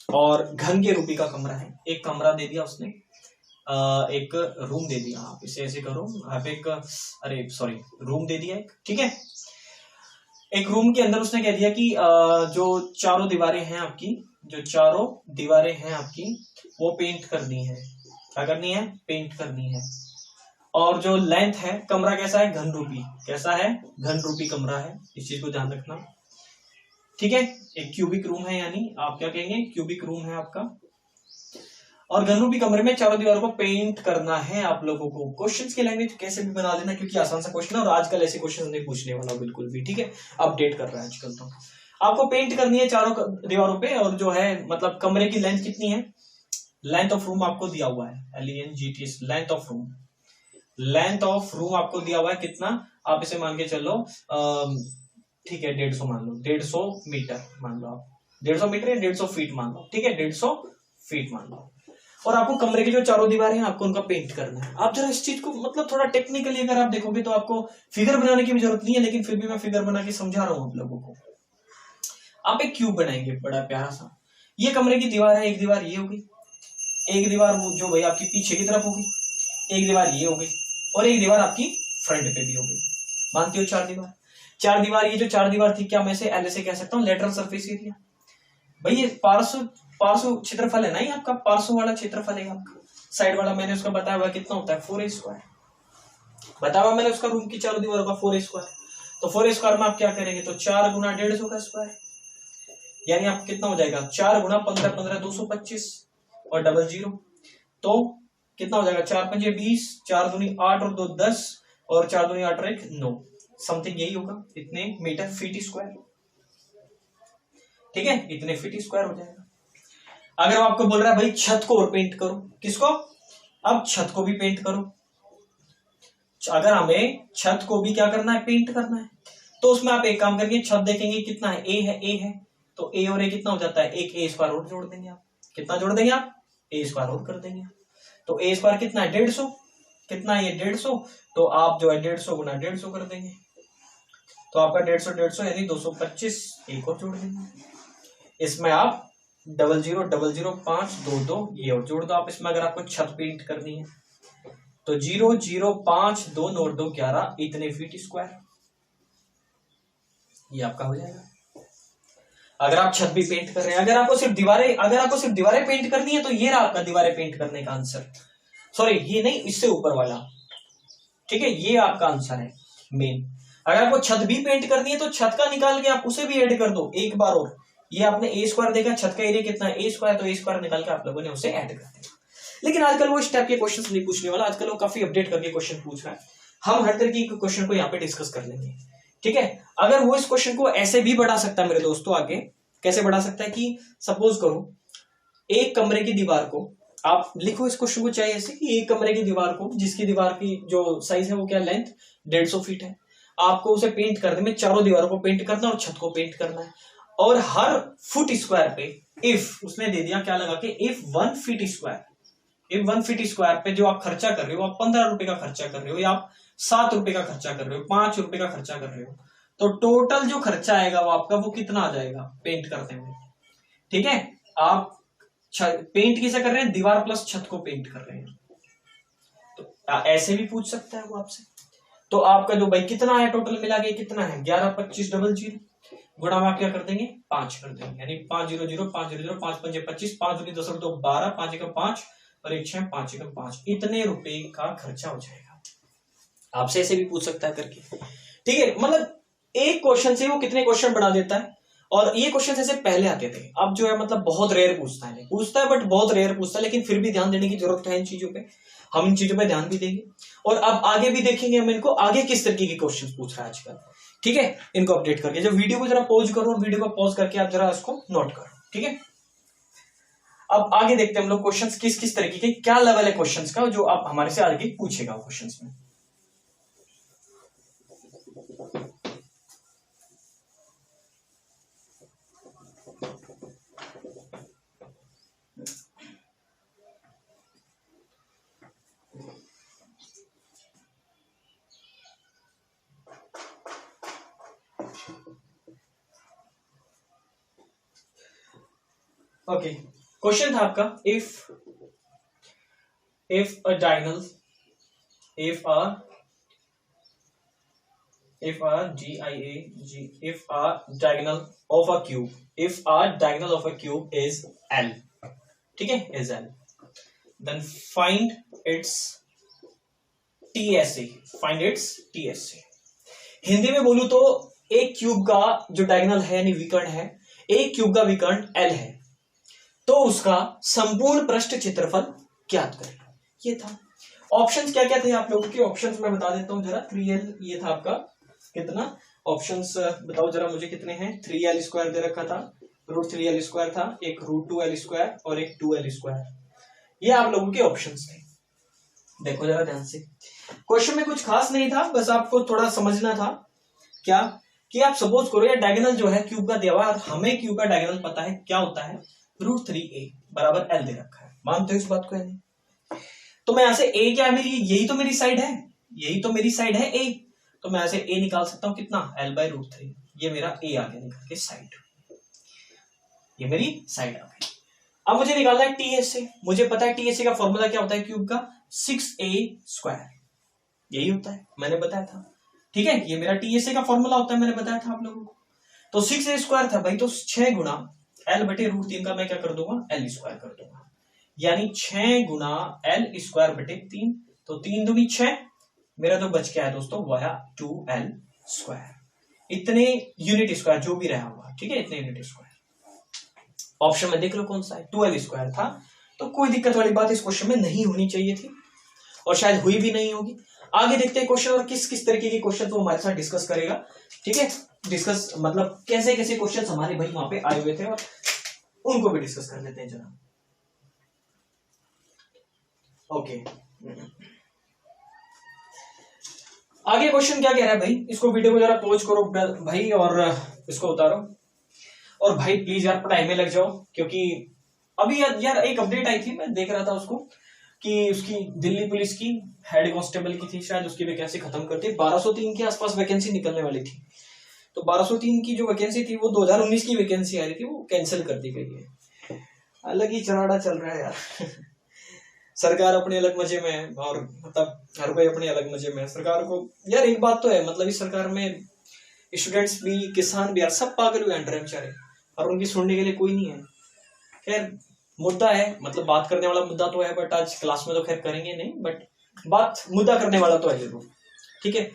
और घन के रूपी का कमरा है। एक कमरा दे दिया उसने, एक रूम दे दिया, आप इसे ऐसे करो, आप एक रूम दे दिया एक, ठीक है। एक रूम के अंदर उसने कह दिया कि जो चारों दीवारें हैं आपकी, वो पेंट करनी है। क्या करनी है, पेंट करनी है। और जो लेंथ है, कमरा कैसा है, घन रूपी, कैसा है, घन रूपी कमरा है, इस चीज को ध्यान रखना, ठीक है। एक क्यूबिक रूम है, यानी आप क्या कहेंगे, क्यूबिक रूम है आपका, और घन रूपी कमरे में चारों दीवारों को पेंट करना है आप लोगों को। क्वेश्चंस की लैंग्वेज कैसे भी बना देना, क्योंकि आसान सा क्वेश्चन है और आजकल ऐसे क्वेश्चन नहीं पूछने वाला बिल्कुल भी, ठीक है। अपडेट कर रहा है आजकल। तो आपको पेंट करनी है चारों दीवारों पे, और जो है मतलब कमरे की लेंथ कितनी है, लेंथ ऑफ रूम आपको दिया हुआ है, LENGT, length of room. Length of room आपको दिया हुआ है कितना, आप इसे मान के चलो, ठीक है 150 मान लो, 150 मीटर मान लो आप, 150 मीटर या 150 फीट मान लो, ठीक है, 150 फीट मान लो। और आपको कमरे की जो चारों दीवारें हैं आपको उनका पेंट करना है। आप जरा इस चीज को मतलब थोड़ा टेक्निकली अगर आप देखोगे तो आपको फिगर बनाने की भी जरूरत नहीं है, लेकिन फिर भी मैं फिगर बना के समझा रहा हूं आप लोगों को। आप एक क्यूब बनाएंगे बड़ा प्यारा सा, ये कमरे की दीवार है, एक दीवार ये होगी, एक दीवार जो भाई आपकी पीछे की तरफ होगी, एक दीवार ये होगी, और एक दीवार आपकी फ्रंट पे भी होगी। मानती हो चार दीवार, चार दीवार, ये जो चार दीवार थी, क्या मैं इसे एल से कह सकता हूँ, लेटरल सरफेस एरिया। भाई ये पार्श्व क्षेत्रफल है ना, ये आपका पार्श्व वाला क्षेत्रफल है आपका, साइड वाला मैंने उसका बताया हुआ कितना होता है, 4a²। बताया हुआ मैंने उसका रूम की चारों दीवारों का 4a²। तो 4a² में आप क्या करेंगे, तो 4 गुना 150 का स्क्वायर, यानी आप कितना हो जाएगा, 4 गुना 15 15 225 और 00, तो कितना हो जाएगा, 4 पंजे 20, 4 दूनी 8 और 2 10, और 4 दूनी 8 और 1 9, समथिंग यही होगा, इतने मीटर फीट स्क्वायर, ठीक है, इतने फीट स्क्वायर हो जाएगा। अगर वो आपको बोल रहा है भाई छत को और पेंट करो, किसको, अब छत को भी पेंट करो, अगर हमें छत को भी क्या करना है, पेंट करना है, तो उसमें आप एक काम करेंगे, छत देखेंगे कितना है, ए है, तो ए और ए कितना हो जाता है, एक a² और जोड़ देंगे आप, कितना जोड़ देंगे आप, ए स्क्वायर और कर देंगे। तो ए स्क्वायर कितना है 150, कितना है ये 150, तो आप जो है 150 गुना 150 कर देंगे, तो आपका 150 यानी 225, एक और जोड़ देंगे। इसमें आप 00005222 ये और जोड़ दो आप इसमें, अगर आपको छत पेंट करनी है तो 005 और 2 11 इतने फीट स्क्वायर, ये आपका हो जाएगा। अगर आप छत भी पेंट कर रहे हैं, अगर आपको सिर्फ दीवारें पेंट करनी है तो ये रहा आपका दीवारें पेंट करने का आंसर। सॉरी ये नहीं, इससे ऊपर वाला, ठीक है, ये आपका आंसर है मेन। अगर आपको छत भी पेंट करनी है तो छत का निकाल के आप उसे भी ऐड कर दो एक बार और। ये आपने ए स्क्वायर देखा, छत का एरिया कितना है ए स्क्वायर, तो ए स्क्वायर निकाल के आप लोगों ने उसे ऐड कर दिया। लेकिन आजकल वो इस टाइप के क्वेश्चंस नहीं पूछने वाला, आजकल वो काफी अपडेट करके क्वेश्चन पूछ रहा है। हम हर तरह के क्वेश्चन को यहाँ पे डिस्कस कर लेंगे, ठीक है। अगर वो इस क्वेश्चन को ऐसे भी बढ़ा सकता है मेरे दोस्तों, आगे कैसे बढ़ा सकता है कि सपोज करो एक कमरे की दीवार को, आप लिखो इस क्वेश्चन को चाहे ऐसे कि एक कमरे की दीवार को, जिसकी दीवार की जो साइज है वो क्या लेंथ 150 फीट है, आपको उसे पेंट करने में चारों दीवारों को पेंट करना और छत को पेंट करना है। और हर फुट स्क्वायर पे इफ उसने दे दिया क्या लगा के इफ 1 फीट स्क्वायर पे जो आप खर्चा कर रहे हो, आप 15 रुपए का खर्चा कर रहे हो या आप 7 रुपए का खर्चा कर रहे हो, 5 रुपए का खर्चा कर रहे हो, तो टोटल जो खर्चा आएगा वो आपका वो कितना आ जाएगा पेंट करने में, ठीक है। आप पेंट किसे कर रहे हैं, दीवार प्लस छत को पेंट कर रहे हैं, तो ऐसे भी पूछ सकता है वो आपसे। तो आपका जो भाई कितना है टोटल मिला के कितना है 112500 गुणा में आप क्या कर देंगे 5 कर देंगे, यानी 500 500 5 5 25 5 दूनी 10 तो 12 5 एकम 5 और 1 6 5 एकम 5 इतने रुपए का खर्चा हो जाएगा। आपसे ऐसे भी पूछ सकता है करके, ठीक है। मतलब एक क्वेश्चन से वो कितने क्वेश्चन बना देता है। और ये क्वेश्चन ऐसे पहले आते थे, अब जो है मतलब बहुत रेयर पूछता है, बट बहुत रेयर पूछता है, लेकिन फिर भी ध्यान देने की जरूरत है इन चीजों पे, हम इन चीजों पे ध्यान भी देंगे। और अब आगे भी देखेंगे हम इनको आगे किस तरीके के क्वेश्चन पूछ रहा है आजकल, ठीक है। इनको अपडेट करके जब वीडियो को जरा पॉज करो, वीडियो को पॉज करके आप जरा इसको नोट करो, ठीक है। अब आगे देखते हैं हम लोग क्वेश्चंस किस किस तरीके के, क्या लेवल है क्वेश्चंस का जो आप हमारे से आगे पूछेगा क्वेश्चंस में। ओके, क्वेश्चन था आपका if a diagonal if a diagonal of a cube is L, ठीक है, is L, then find its TSA। Hindi में बोलूं तो एक क्यूब का जो डायगोनल है यानी विकर्ण है, एक क्यूब का विकर्ण L है, तो उसका संपूर्ण पृष्ठ क्षेत्रफल ज्ञात करें। ये था। ऑप्शंस क्या क्या थे आप लोगों के, ऑप्शंस मैं बता देता हूं जरा। 3L ये था आपका, कितना ऑप्शंस बताओ जरा मुझे कितने हैं। 3L स्क्वायर दे रखा था, √3L स्क्वायर था, एक √2L स्क्वायर और एक 2L स्क्वायर, ये आप लोगों के ऑप्शंस थे। देखो जरा ध्यान से, क्वेश्चन में कुछ खास नहीं था, बस आपको थोड़ा समझना था क्या कि आप सपोज करो या डायगोनल जो है क्यूब का दिया हुआ है, हमें क्यूब का डायगोनल पता है क्या होता है, √3A बराबर L दे रखा है, मानते हो इस बात को या नहीं। तो मैं यहां से A क्या है मेरी, यही तो मेरी साइड है A, तो मैं ऐसे A निकाल सकता हूं कितना L/√3, ये मेरा A आ गया निकल के साइड, ये मेरी साइड आ गई। अब मुझे निकालना है TSA, मुझे पता है TSA का फॉर्मूला क्या होता है क्यूब का 6A², यही होता है, मैंने बताया था, ठीक है। ये मेरा TSA का फॉर्मूला होता है, मैंने बताया था आप लोगों को। तो 6A² था भाई, तो 6 गुना L/√3 का मैं क्या कर दूंगा L² कर दूंगा, यानी 6 गुना L²/3, तो 3 दूनी 6, मेरा जो बच गया है दोस्तों वह है 2L², इतने यूनिट स्क्वायर जो भी रहा हुआ, ठीक है, इतने यूनिट स्क्वायर। ऑप्शन में देख लो कौन सा है, 2L² था, तो कोई दिक्कत वाली बात इस क्वेश्चन में नहीं होनी चाहिए थी और शायद हुई भी नहीं होगी। आगे देखते हैं क्वेश्चन और किस किस तरीके के क्वेश्चन वो हमारे साथ डिस्कस करेगा, ठीक है। डिस्कस मतलब कैसे कैसे क्वेश्चन हमारे भाई वहां पे आए हुए थे और उनको भी डिस्कस कर लेते हैं जरा। ओके, आगे क्वेश्चन क्या कह रहा है भाई, इसको वीडियो को जरा पॉज करो भाई और इसको उतारो, और भाई प्लीज यार पढ़ाई में लग जाओ, क्योंकि अभी यार एक अपडेट आई थी, मैं देख रहा था उसको कि उसकी दिल्ली पुलिस की हेड कांस्टेबल की थी शायद, उसकी वैकेंसी खत्म कर दी, 1203 के आसपास वैकेंसी निकलने वाली थी। तो 1203 की जो वैकेंसी थी वो 2019 की वैकेंसी आ रही थी, वो कैंसिल कर दी गई है। अलग ही चराड़ा चल रहा है यार। सरकार अपने अलग मजे में है और मतलब हर कोई अपने अलग मजे में है। सरकार को यार एक बात तो है, मतलब इस सरकार में स्टूडेंट्स भी, किसान भी, यार सब पागल हुए हैं बेचारे, और उनकी सुनने के लिए कोई नहीं है। खैर मुद्दा है, मतलब बात करने वाला मुद्दा तो है, बट आज क्लास में तो खैर करेंगे नहीं, बट बात मुद्दा करने वाला तो है जरूर। ठीक है,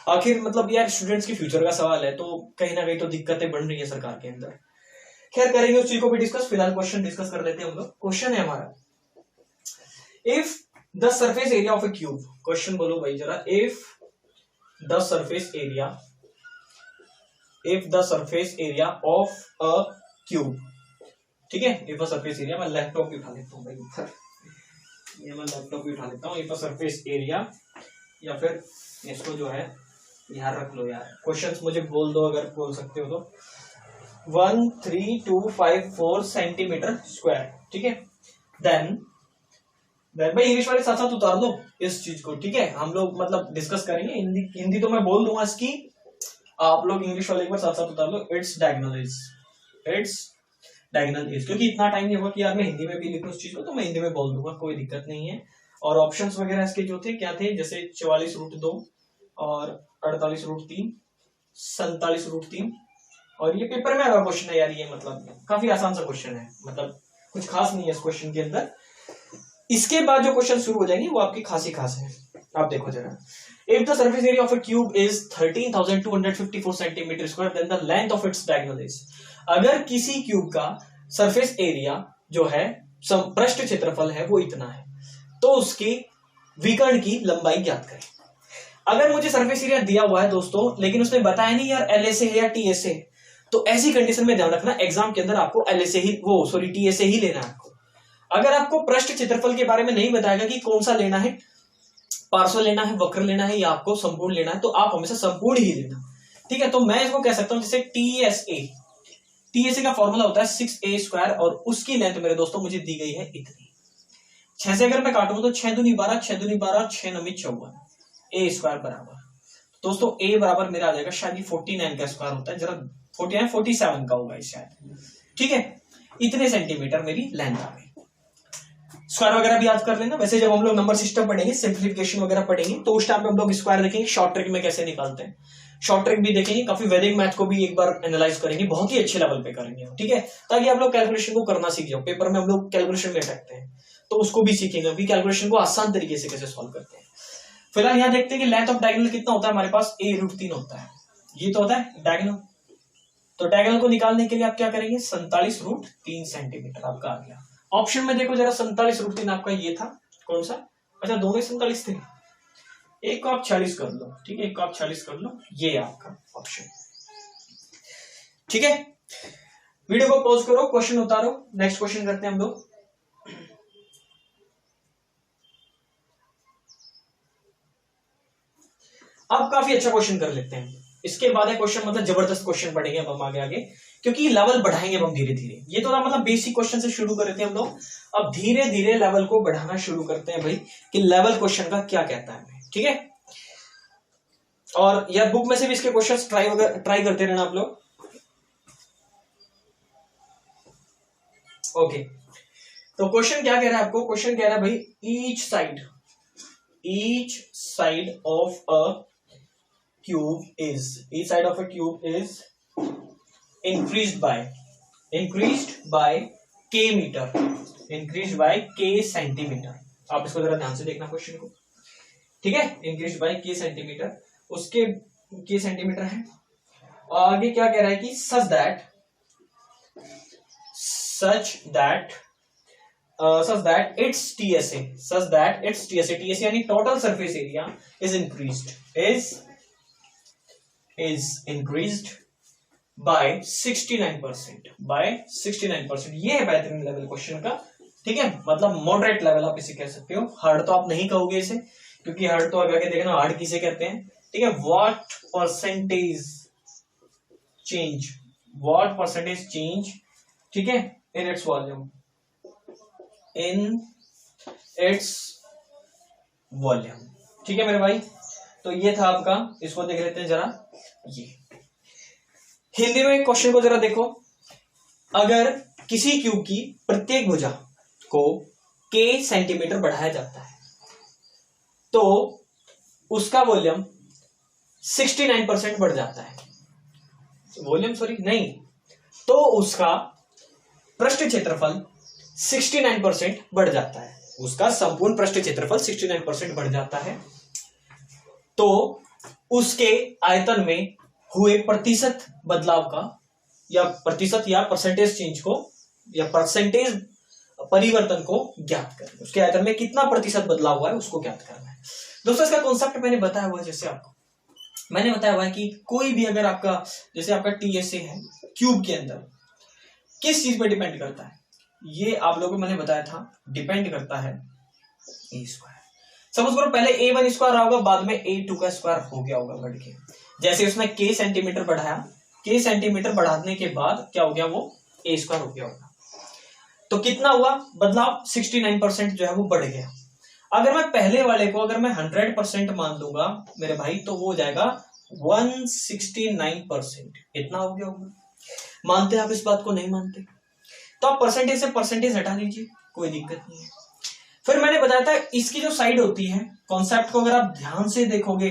आखिर मतलब यार स्टूडेंट्स के फ्यूचर का सवाल है, तो कहीं ना कहीं तो दिक्कतें बन रही है सरकार के अंदर। खैर करेंगे उस चीज को भी डिस्कस, फिलहाल क्वेश्चन डिस्कस कर लेते हैं हम लोग। क्वेश्चन है हमारा, if the surface area of A cube, question बोलो भाई जरा, if the surface area, if the surface area of a cube, ठीक है, इफ अ सरफेस एरिया, मैं लैपटॉप भी उठा लेता हूँ भाई ऊपर, ये मैं लैपटॉप भी उठा लेता हूँ। इफ अ सरफेस एरिया, या फिर इसको जो है यहाँ रख लो यार, क्वेश्चंस मुझे बोल दो अगर बोल सकते हो तो। 13254 सेंटीमीटर स्क्वायर, ठीक है। देन भाई इंग्लिश वाले साथ साथ उतार दो इस चीज को, ठीक है, हम लोग मतलब डिस्कस करेंगे। हिंदी तो मैं बोल दूंगा इसकी, आप लोग इंग्लिश वाले एक बार साथ साथ उतार दो। It's diagonal is, it's diagonal is, क्योंकि इतना टाइम नहीं होगा कि यार मैं हिंदी में भी लिखूं उस चीज को, तो मैं हिंदी में बोल दूंगा, कोई दिक्कत नहीं है। और ऑप्शंस वगैरह इसके जो थे क्या थे, जैसे 44√2 और 48√3, 47√3, और ये पेपर में आया क्वेश्चन है यार, ये मतलब काफी आसान सा क्वेश्चन है, मतलब कुछ खास नहीं है इस क्वेश्चन के अंदर। इसके बाद जो क्वेश्चन शुरू हो जाएंगे वो आपकी खासी खास है। आप देखो जरा, if the surface area of a cube is 13,254 centimetre square, then the length of its diagonal is, अगर किसी क्यूब का सरफेस एरिया जो है, पृष्ठ क्षेत्रफल है वो इतना है, तो उसकी विकर्ण की लंबाई ज्ञात करें। अगर मुझे सरफेस एरिया दिया हुआ है दोस्तों, लेकिन उसने बताया नहीं यार LSA है या TSA, तो ऐसी कंडीशन में ध्यान रखना एग्जाम के अंदर आपको LSA ही, वो सॉरी TSA ही लेना है आपको। अगर आपको पृष्ठ क्षेत्रफल के बारे में नहीं बताएगा कि कौन सा लेना है, पार्श्व लेना है, वक्र लेना है, या आपको संपूर्ण लेना है, तो आप हमेशा संपूर्ण ही लेना, ठीक है। तो मैं इसको कह सकता हूं जैसे TSA का फॉर्मूला होता है 6a स्क्वायर, और उसकी लेंथ मेरे दोस्तों मुझे दी गई है इतनी। 6 से अगर मैं काटूंगा तो 6 दूनी 12, 6 दूनी 12, 6 नमी 54, a स्क्वायर बराबर दोस्तों a बराबर मेरा आ जाएगा शायद 49 का स्क्वायर होता है, जरा 49 47 का होगा शायद, ठीक है। इतने सेंटीमीटर मेरी लेंथ आ गई। स्क्वायर वगैरह भी याद कर लेना। वैसे जब हम लोग नंबर सिस्टम पढ़ेंगे, सिंप्लीफिकेशन वगैरह पढ़ेंगे, तो उस टाइम पे हम लोग स्क्वायर देखेंगे, शॉर्ट ट्रिक में कैसे निकालते हैं, शॉर्ट ट्रिक भी देखेंगे, काफी वैदिक मैथ को भी एक बार एनालाइज करेंगे, बहुत ही अच्छे लेवल पे करेंगे, ठीक है, ताकि आप लोग कैलकुलेशन को करना सीख जाओ। पेपर में हम लोग कैलकुलेशन ले सकते हैं, तो उसको भी सीखेंगे, अभी कैलकुलेशन को आसान तरीके से कैसे सॉल्व करते हैं। फिलहाल यहाँ देखते हैं कि लेंथ ऑफ डायगोनल कितना होता है हमारे पास, a√3 होता है, ये तो होता है डायगोनल। तो डायगोनल को निकालने के लिए आप क्या करेंगे, 47√3 सेंटीमीटर आपका आ गया। ऑप्शन में देखो जरा, 47√3 आपका ये था, कौन सा, अच्छा दोनों 47 थे, एक को आप 40 कर लो, ठीक है, एक को आप 40 कर लो, ये आपका ऑप्शन, ठीक है। वीडियो को पॉज करो, क्वेश्चन उतारो, नेक्स्ट क्वेश्चन करते हैं हम लोग। अब काफी अच्छा क्वेश्चन कर लेते हैं, इसके बाद है क्वेश्चन, मतलब जबरदस्त क्वेश्चन पढ़ेंगे अब हम आगे आगे, क्योंकि लेवल बढ़ाएंगे हम धीरे धीरे। ये तो मतलब बेसिक क्वेश्चन से शुरू कर रहे थे हम लोग, अब धीरे धीरे लेवल को बढ़ाना शुरू करते हैं भाई, कि लेवल क्वेश्चन का क्या कहता है, ठीक है। और यार बुक में से भी इसके क्वेश्चंस ट्राई करते रहना आप लोग, ओके। तो क्वेश्चन क्या कह रहा है आपको, क्वेश्चन कह रहा है भाई, each side of a cube is increased by k metre, increased by k centimetre. आप इसको जरा ध्यान से देखना क्वेश्चन को, ठीक है, increased by k सेंटीमीटर, उसके k सेंटीमीटर है। आगे क्या कह रहा है कि such that its TSA यानी total surface area is increased by 69%, ये है बेहतरीन लेवल क्वेश्चन का, ठीक है, मतलब मॉडरेट लेवल आप इसे कह सकते हो। हार्ड तो आप नहीं कहोगे इसे, क्योंकि हार्ड तो आगे देखना हार्ड किसे कहते हैं, ठीक है। व्हाट परसेंटेज चेंज, ठीक है, in its volume, in its volume. ठीक है मेरे भाई, तो ये था आपका, इसको देख लेते हैं जरा। ये हिंदी में क्वेश्चन को जरा देखो, अगर किसी क्यूब की प्रत्येक भुजा को k सेंटीमीटर बढ़ाया जाता है तो उसका वॉल्यूम 69% बढ़ जाता है। वॉल्यूम सॉरी नहीं, तो उसका पृष्ठ क्षेत्रफल 69% बढ़ जाता है। उसका संपूर्ण पृष्ठ क्षेत्रफल 69% बढ़ जाता है। तो उसके आयतन में हुए प्रतिशत बदलाव का, या प्रतिशत या परसेंटेज चेंज को, या परसेंटेज परिवर्तन को ज्ञात करें। उसके आयतन में कितना प्रतिशत बदलाव हुआ है उसको ज्ञात करना है। दोस्तों इसका कॉन्सेप्ट मैंने बताया हुआ है, जैसे आपको मैंने बताया हुआ है कि कोई भी अगर आपका, जैसे आपका टीएसए है क्यूब के अंदर, किस चीज पे डिपेंड करता है, ये आप लोगों को मैंने बताया था, डिपेंड करता है ए स्क्वायर। सपोज करो पहले a1 स्क्वायर होगा, बाद में a2 का स्क्वायर हो गया होगा बढ़ के। जैसे उसने k सेंटीमीटर बढ़ाया, k सेंटीमीटर बढ़ाने के बाद क्या हो गया, वो a स्क्वायर हो गया होगा। तो कितना हुआ बदलाव, 69% जो है वो बढ़ गया। अगर मैं पहले वाले को अगर मैं 100% मान दूंगा मेरे भाई, तो वो हो जाएगा 169%। इतना हो गया होगा। मानते हैं आप इस बात को? नहीं मानते तो आप परसेंटेज से परसेंटेज हटा दीजिए, कोई दिक्कत नहीं है। फिर मैंने बताया था इसकी जो साइड होती है, कॉन्सेप्ट को अगर आप ध्यान से देखोगे,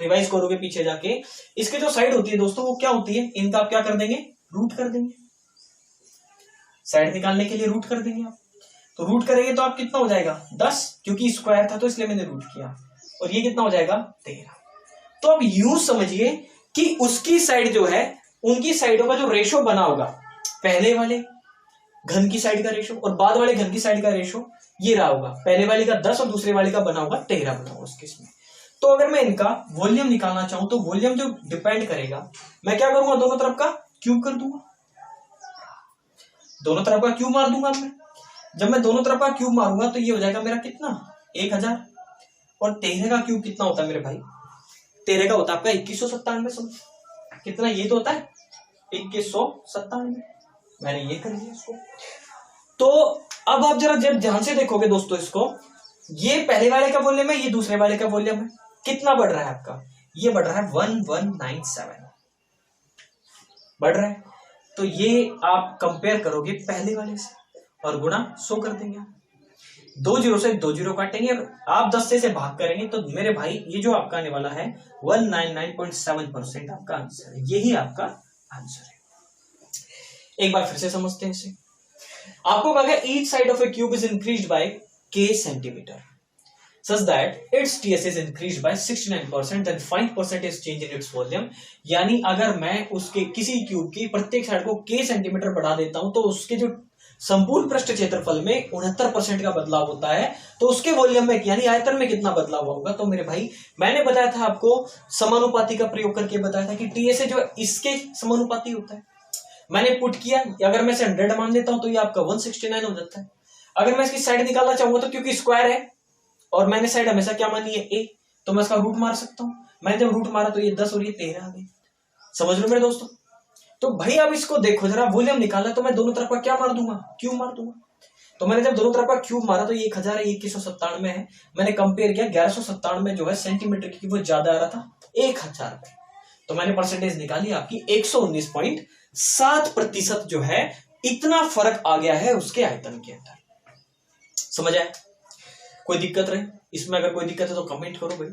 रिवाइज करोगे पीछे जाके, इसकी जो साइड होती है दोस्तों वो क्या होती है, इनका आप क्या कर देंगे, रूट कर देंगे। साइड निकालने के लिए रूट कर देंगे आप। तो रूट करेंगे तो आप कितना हो जाएगा 10, क्योंकि स्क्वायर था तो इसलिए मैंने रूट किया। और ये कितना हो जाएगा 13। तो अब यूं समझिए कि उसकी साइड जो है, उनकी साइडों का जो रेशो बना होगा, पहले वाले घन की साइड का रेशो और बाद वाले घन की साइड का रेशो ये रहा होगा। पहले वाले का 10 और दूसरे वाले का बना होगा 13 बना होगा उस केस में। तो अगर मैं इनका वॉल्यूम निकालना चाहूं तो वॉल्यूम जो डिपेंड करेगा, मैं क्या करूंगा, दोनों तरफ का क्यूब कर दूंगा। दोनों तरफ का क्यूब मार दूंगा मैं। जब मैं दोनों तरफ का क्यूब मारूंगा तो ये हो जाएगा मेरा कितना 1000। और 13 का क्यूब कितना होता है मेरे भाई, 13 का होता है आपका 2197। कितना ये तो होता है 2197। मैंने ये कर दिया इसको। तो अब आप जरा जब ध्यान से देखोगे दोस्तों इसको, ये पहले वाले का वॉल्यूम है, ये दूसरे वाले का वॉल्यूम है। कितना बढ़ रहा है आपका, ये बढ़ रहा है 1197 बढ़ रहा है। तो ये आप कंपेयर करोगे पहले वाले से और गुणा 100 कर देंगे। 2 जीरो से 2 जीरो काटेंगे और आप 10 से भाग करेंगे तो मेरे भाई ये जो आपका आने वाला है 199.7% आपका आंसर है। यही आपका आंसर है। एक बार फिर से समझते हैं इसे। आपको कहा गया each side of A cube is increased by k centimetre such that its TS is increased by 69%, then find percentage change in its volume। यानी अगर मैं उसके किसी क्यूब की प्रत्येक साइड को k सेंटीमीटर बढ़ा देता हूं तो उसके जो संपूर्ण पृष्ठ क्षेत्रफल में 69% का बदलाव होता है, तो उसके वॉल्यूम में यानी आयतन में कितना बदलाव होगा। तो मेरे भाई मैंने बताया था आपको, समानुपाती का प्रयोग करके बताया था कि टीएसए जो इसके समानुपाती होता है। मैंने पुट किया, अगर मैं इसे 100 मान लेता हूं तो ये आपका 169 हो जाता है। अगर मैं इसकी साइड निकालना चाहूंगा तो क्योंकि स्क्वायर है और मैंने साइड हमेशा क्या मानी है a, तो मैं इसका रूट मार सकता हूं। मैंने जब रूट मारा तो ये 10 और ये 13 आ गए। समझ लो मेरे दोस्तों। तो भाई अब इसको देखो जरा, वॉल्यूम निकालना तो मैं दोनों तरफ का क्या मार दूंगा, क्यूब मार दूंगा। तो मैंने जब दोनों तरफ का क्यूब मारा तो ये 1000 है, 2197 है। मैंने कंपेयर किया 1197 जो है सेंटीमीटर की, वो ज्यादा आ रहा था 1000 पे। तो मैंने परसेंटेज निकाली आपकी 119.7% जो है, इतना फर्क आ गया है उसके आयतन के अंदर। समझ आया? कोई दिक्कत रहे इसमें? अगर कोई दिक्कत है तो कमेंट करो भाई।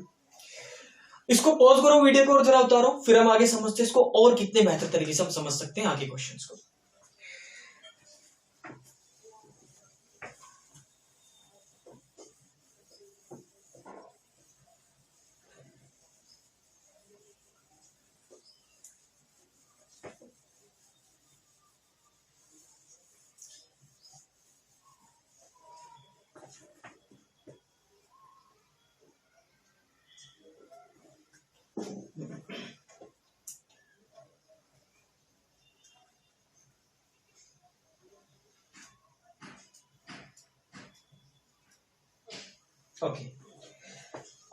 इसको पॉज करो वीडियो को और जरा उतारो, फिर हम आगे समझते हैं इसको और कितने बेहतर तरीके से हम समझ सकते हैं आगे क्वेश्चंस को। ओके,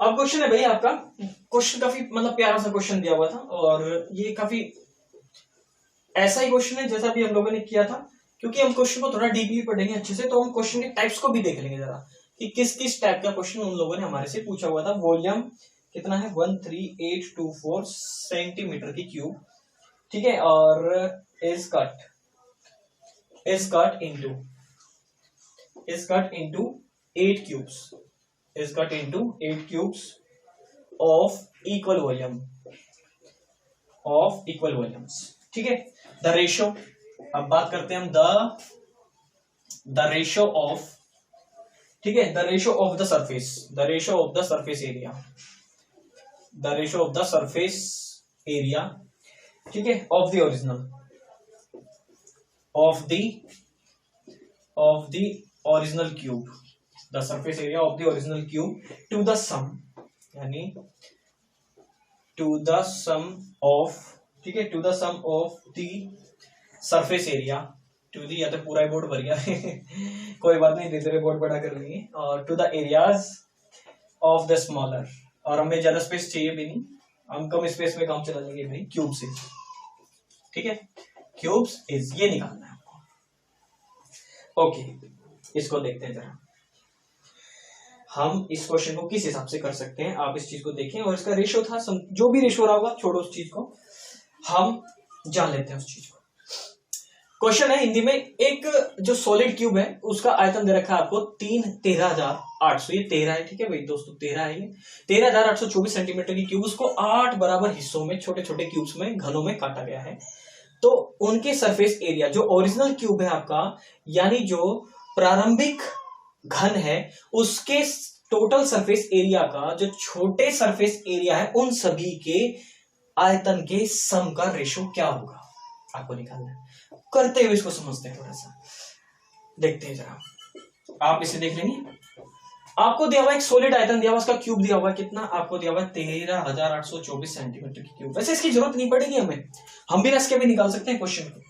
अब क्वेश्चन है भाई आपका। क्वेश्चन काफी मतलब प्यारा सा क्वेश्चन दिया हुआ था और ये काफी ऐसा ही क्वेश्चन है जैसा भी हम लोगों ने किया था क्योंकि हम क्वेश्चन को थोड़ा डीपली पढ़ेंगे अच्छे से, तो हम क्वेश्चन के टाइप्स को भी देख लेंगे जरा कि किस किस टाइप का क्वेश्चन उन लोगों ने हमारे से पूछा हुआ था। वॉल्यूम कितना है 13824 सेंटीमीटर की क्यूब, ठीक है, और is cut into 8 cubes, is cut into 8 cubes of equal volumes, ठीक है। द रेशो, अब बात करते हैं हम द रेशो ऑफ, ठीक है, the ratio of the surface area, ठीक है, of the original cube, the surface area of the original cube to the sum, यानी टू द सम ऑफ, ठीक है, to the sum of the surface area to the, या तो पूरा board भर गया कोई बात नहीं, धीरे धीरे बोर्ड बड़ा कर लेंगे, और to the areas of the smaller, और हमें ज्यादा स्पेस चाहिए भी नहीं, हम कम स्पेस में काम चला लेंगे भाई, क्यूब से, ठीक है, क्यूब्स इज, ये निकालना है आपको। ओके, इसको देखते हैं जरा, हम इस क्वेश्चन को किस हिसाब से कर सकते हैं, आप इस चीज को देखें, और इसका रेशियो था, जो भी रेशियो रहा होगा छोड़ो उस चीज को, हम जान लेते हैं उस चीज को। क्वेश्चन है हिंदी में, एक जो सॉलिड क्यूब है उसका आयतन दे रखा है आपको 13,800, ये 13 है, ठीक है भाई दोस्तों, 13 है, ये 13,824 सेंटीमीटर की क्यूब, उसको 8 बराबर हिस्सों में, छोटे छोटे क्यूब्स में, घनों में काटा गया है। तो उनके सरफेस एरिया, जो ओरिजिनल क्यूब है आपका, यानी जो प्रारंभिक घन है, उसके टोटल सरफेस एरिया का जो छोटे सरफेस एरिया है, उन सभी के आयतन के सम का रेशो क्या होगा, आपको निकालना है। करते हुए इसको समझते हैं, थोड़ा सा देखते हैं जरा, आप इसे देख लेंगे। आपको दिया हुआ एक सॉलिड आयतन दिया हुआ, उसका क्यूब दिया हुआ कितना, आपको दिया हुआ 13,824 सेंटीमीटर की क्यूब। वैसे इसकी जरूरत नहीं पड़ेगी हमें, हम भी रस के भी निकाल सकते हैं क्वेश्चन को,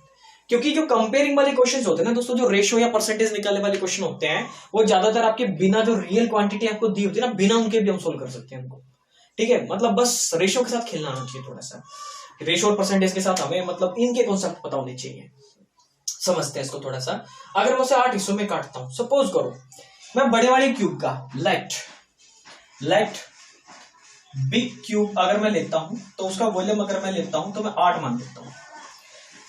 क्योंकि जो कंपेयरिंग वाले क्वेश्चन होते हैं ना दोस्तों, जो रेशो या परसेंटेज निकालने वाले क्वेश्चन होते हैं, वो ज्यादातर आपके बिना, जो रियल क्वांटिटी आपको दी होती है ना, बिना उनके भी हम सोल्व कर सकते हैं उनको, ठीक है। मतलब बस रेशो के साथ खेलना आना चाहिए थोड़ा सा, रेशो और परसेंटेज के साथ हमें मतलब इनके कॉन्सेप्ट पता होने चाहिए। समझते हैं इसको थोड़ा सा। अगर मैं उसे 8 हिस्सों में काटता हूं, सपोज करो मैं बड़े वाले क्यूब का लेट बिग क्यूब अगर मैं लेता हूं, तो उसका वॉल्यूम अगर मैं लेता हूं तो मैं 8 मान देता हूं।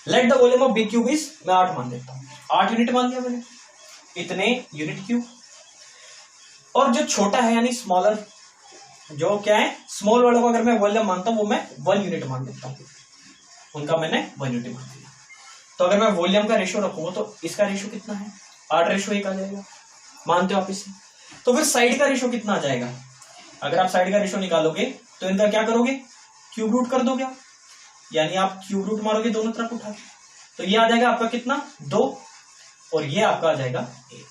Let the volume of big cube is, मैं 8 मान देता हूं, 8 यूनिट मान लिया मैंने, इतने यूनिट क्यूब। और जो छोटा है यानी स्मॉलर, जो क्या है, स्मॉल वालों को अगर मैं वॉल्यूम मानता हूं, वो मैं 1 यूनिट मान देता हूं, उनका मैंने 1 यूनिट मान दिया। तो अगर मैं वॉल्यूम का रेशियो रखूंगा तो इसका रेशियो कितना है, 8:1 आ जाएगा, मानते हो आप इसे। तो फिर साइड का रेशियो कितना आ जाएगा, अगर आप साइड का रेशियो निकालोगे तो इनका क्या करोगे, क्यूब रूट कर दोगे आप, यानी आप क्यूब रूट मारोगे दोनों तरफ उठा के, तो ये आ जाएगा आपका कितना, 2, और ये आपका आ जाएगा 1।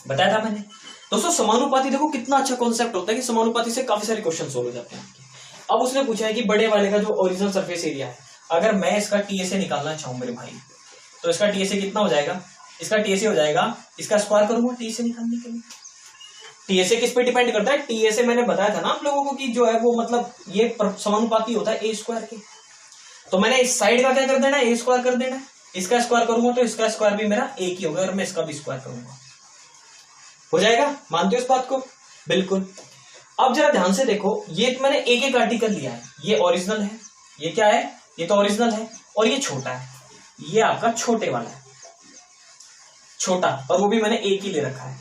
बताया था मैंने दोस्तों, समानुपाती देखो कितना अच्छा कॉन्सेप्ट होता है कि समानुपाती से काफी सारे क्वेश्चन सोल्व हो जाते हैं। अब उसने पूछा है कि बड़े वाले का जो ओरिजिनल सरफेस एरिया है, अगर मैं इसका टीएसए निकालना चाहूं मेरे भाई, तो इसका टीएसए कितना हो जाएगा, इसका टीएसए हो जाएगा, इसका स्क्वायर करूंगा टीएसए निकालने के लिए। टीएसए किस पे डिपेंड करता है, टीएसए मैंने बताया था ना आप लोगों को कि जो है वो मतलब ये समानुपाती होता है ए स्क्वायर के। तो मैंने इस साइड का क्या कर देना है, ए स्क्वायर कर देना है, इसका स्क्वायर करूंगा तो इसका स्क्वायर भी मेरा एक ही होगा, और मैं इसका भी स्क्वायर करूंगा, हो जाएगा। मानते हो इस बात को, बिल्कुल। अब जरा ध्यान से देखो, ये तो मैंने एक एक आर्टिकल लिया है, ये ओरिजिनल है, ये क्या है, ये तो ओरिजिनल है, और ये छोटा है, ये आपका छोटे वाला है, छोटा, और वो भी मैंने एक ही ले रखा है।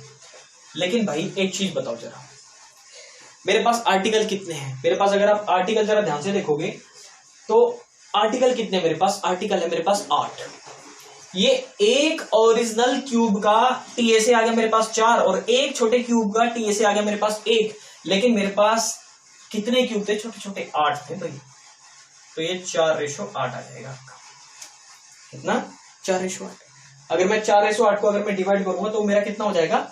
लेकिन भाई एक चीज बताओ जरा, मेरे पास आर्टिकल कितने हैं, मेरे पास अगर आप आर्टिकल जरा ध्यान से देखोगे तो आर्टिकल कितने, मेरे पास आर्टिकल है मेरे पास 8। ये एक ओरिजिनल क्यूब का टीएसए आ गया मेरे पास 4, और एक छोटे क्यूब का टीएसए आ गया मेरे पास 1। लेकिन मेरे पास कितने क्यूब थे, छोटे छोटे 8 थे भाई, तो ये 4:8 आ जाएगा आपका, कितना, 4:8। अगर मैं 4:8 को अगर मैं डिवाइड करूंगा तो मेरा कितना हो जाएगा,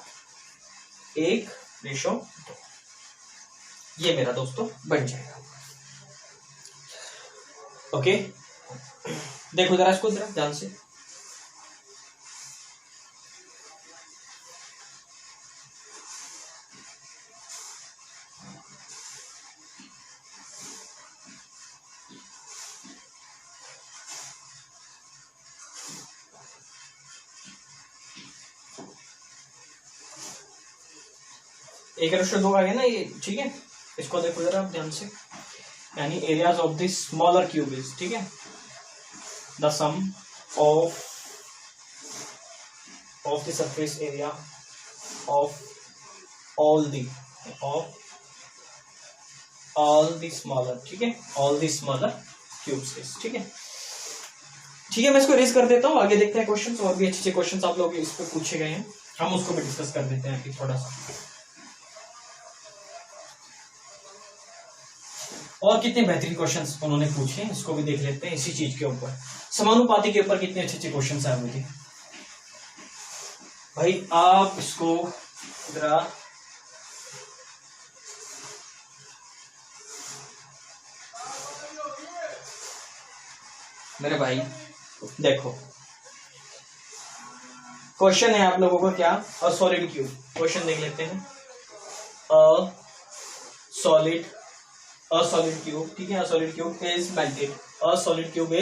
1:2, ये मेरा दोस्तों बन जाएगा। ओके, देखो जरा इसको जरा ध्यान से, 1:2 आ गया ना ये, ठीक है। इसको देखो जरा आप ध्यान से, यानी areas of the smaller cube is, ठीक है, the sum of the surface area of all the smaller, ठीक है, all the smaller cubes is, ठीक है। ठीक है, मैं इसको रेज कर देता हूँ, आगे देखते हैं क्वेश्चंस। और भी अच्छे क्वेश्चंस आप लोग इस पे पूछे गए हैं, हम उसको भी डिस्कस कर देते हैं अभी थोड़ा सा। और कितने बेहतरीन क्वेश्चंस उन्होंने पूछे हैं, इसको भी देख लेते हैं। इसी चीज के ऊपर, समानुपाती के ऊपर कितने अच्छे क्वेश्चंस आए हुए थे भाई। आप इसको जरा मेरे भाई देखो, क्वेश्चन है आप लोगों को क्या, अ सॉलिड क्यूब। क्वेश्चन देख लेते हैं, अ सॉलिड क्यूब, ठीक है, a solid cube is melted, a solid cube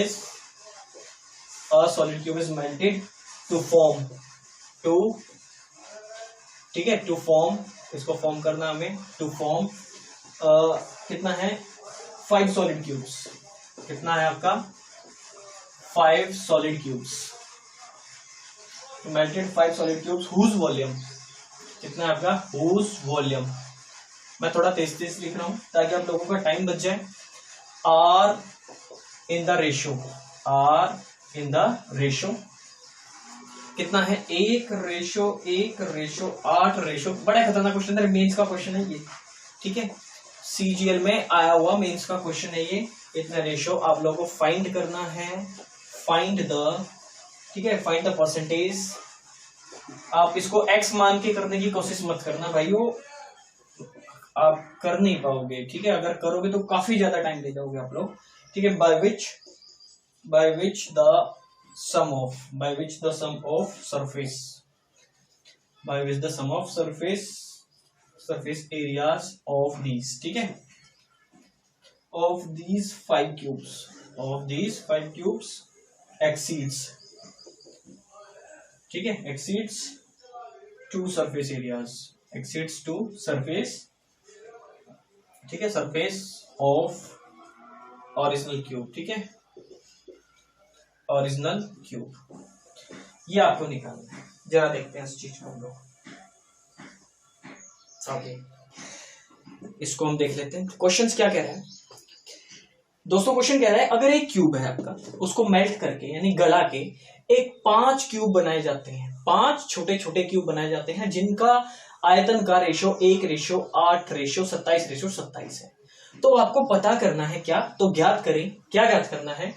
is melted to form, ठीक है, टू फॉर्म, इसको फॉर्म करना हमें, टू फॉर्म कितना है 5 सॉलिड क्यूब्स। कितना है आपका 5 solid cubes, melted 5 solid cubes whose volume, कितना है आपका हुज वॉल्यूम। मैं थोड़ा तेज लिख रहा हूं ताकि आप लोगों का टाइम बच जाए। आर इन द रेशो कितना है 1:8। बड़ा खतरनाक क्वेश्चन है, मेंस का क्वेश्चन है ये, ठीक है, सीजीएल में आया हुआ मेंस का क्वेश्चन है ये। इतना रेशो आप लोगों को फाइंड करना है, फाइंड द परसेंटेज। आप इसको x मान के करने की कोशिश मत करना भाइयों, आप कर नहीं पाओगे, ठीक है। अगर करोगे तो काफी ज्यादा टाइम ले जाओगे आप लोग, ठीक है। By which the sum of surface areas of these, ठीक है, ऑफ दीज 5 क्यूब्स exceeds, ठीक है, exceeds 2 surface areas, ठीक है, सरफेस ऑफ ओरिजिनल क्यूब, ठीक है, ओरिजिनल क्यूब। ये आपको निकालना है, जरा देखते हैं इस चीज को हम लोग। ओके, इसको हम देख लेते हैं। क्वेश्चंस क्या कह रहा है दोस्तों? क्वेश्चन कह रहा है अगर एक क्यूब है आपका, उसको मेल्ट करके यानी गला के एक 5 क्यूब बनाए जाते हैं, 5 छोटे छोटे क्यूब बनाए जाते हैं जिनका आयतन का रेशो 1:8:27:27 है। तो आपको पता करना है क्या, तो ज्ञात करना है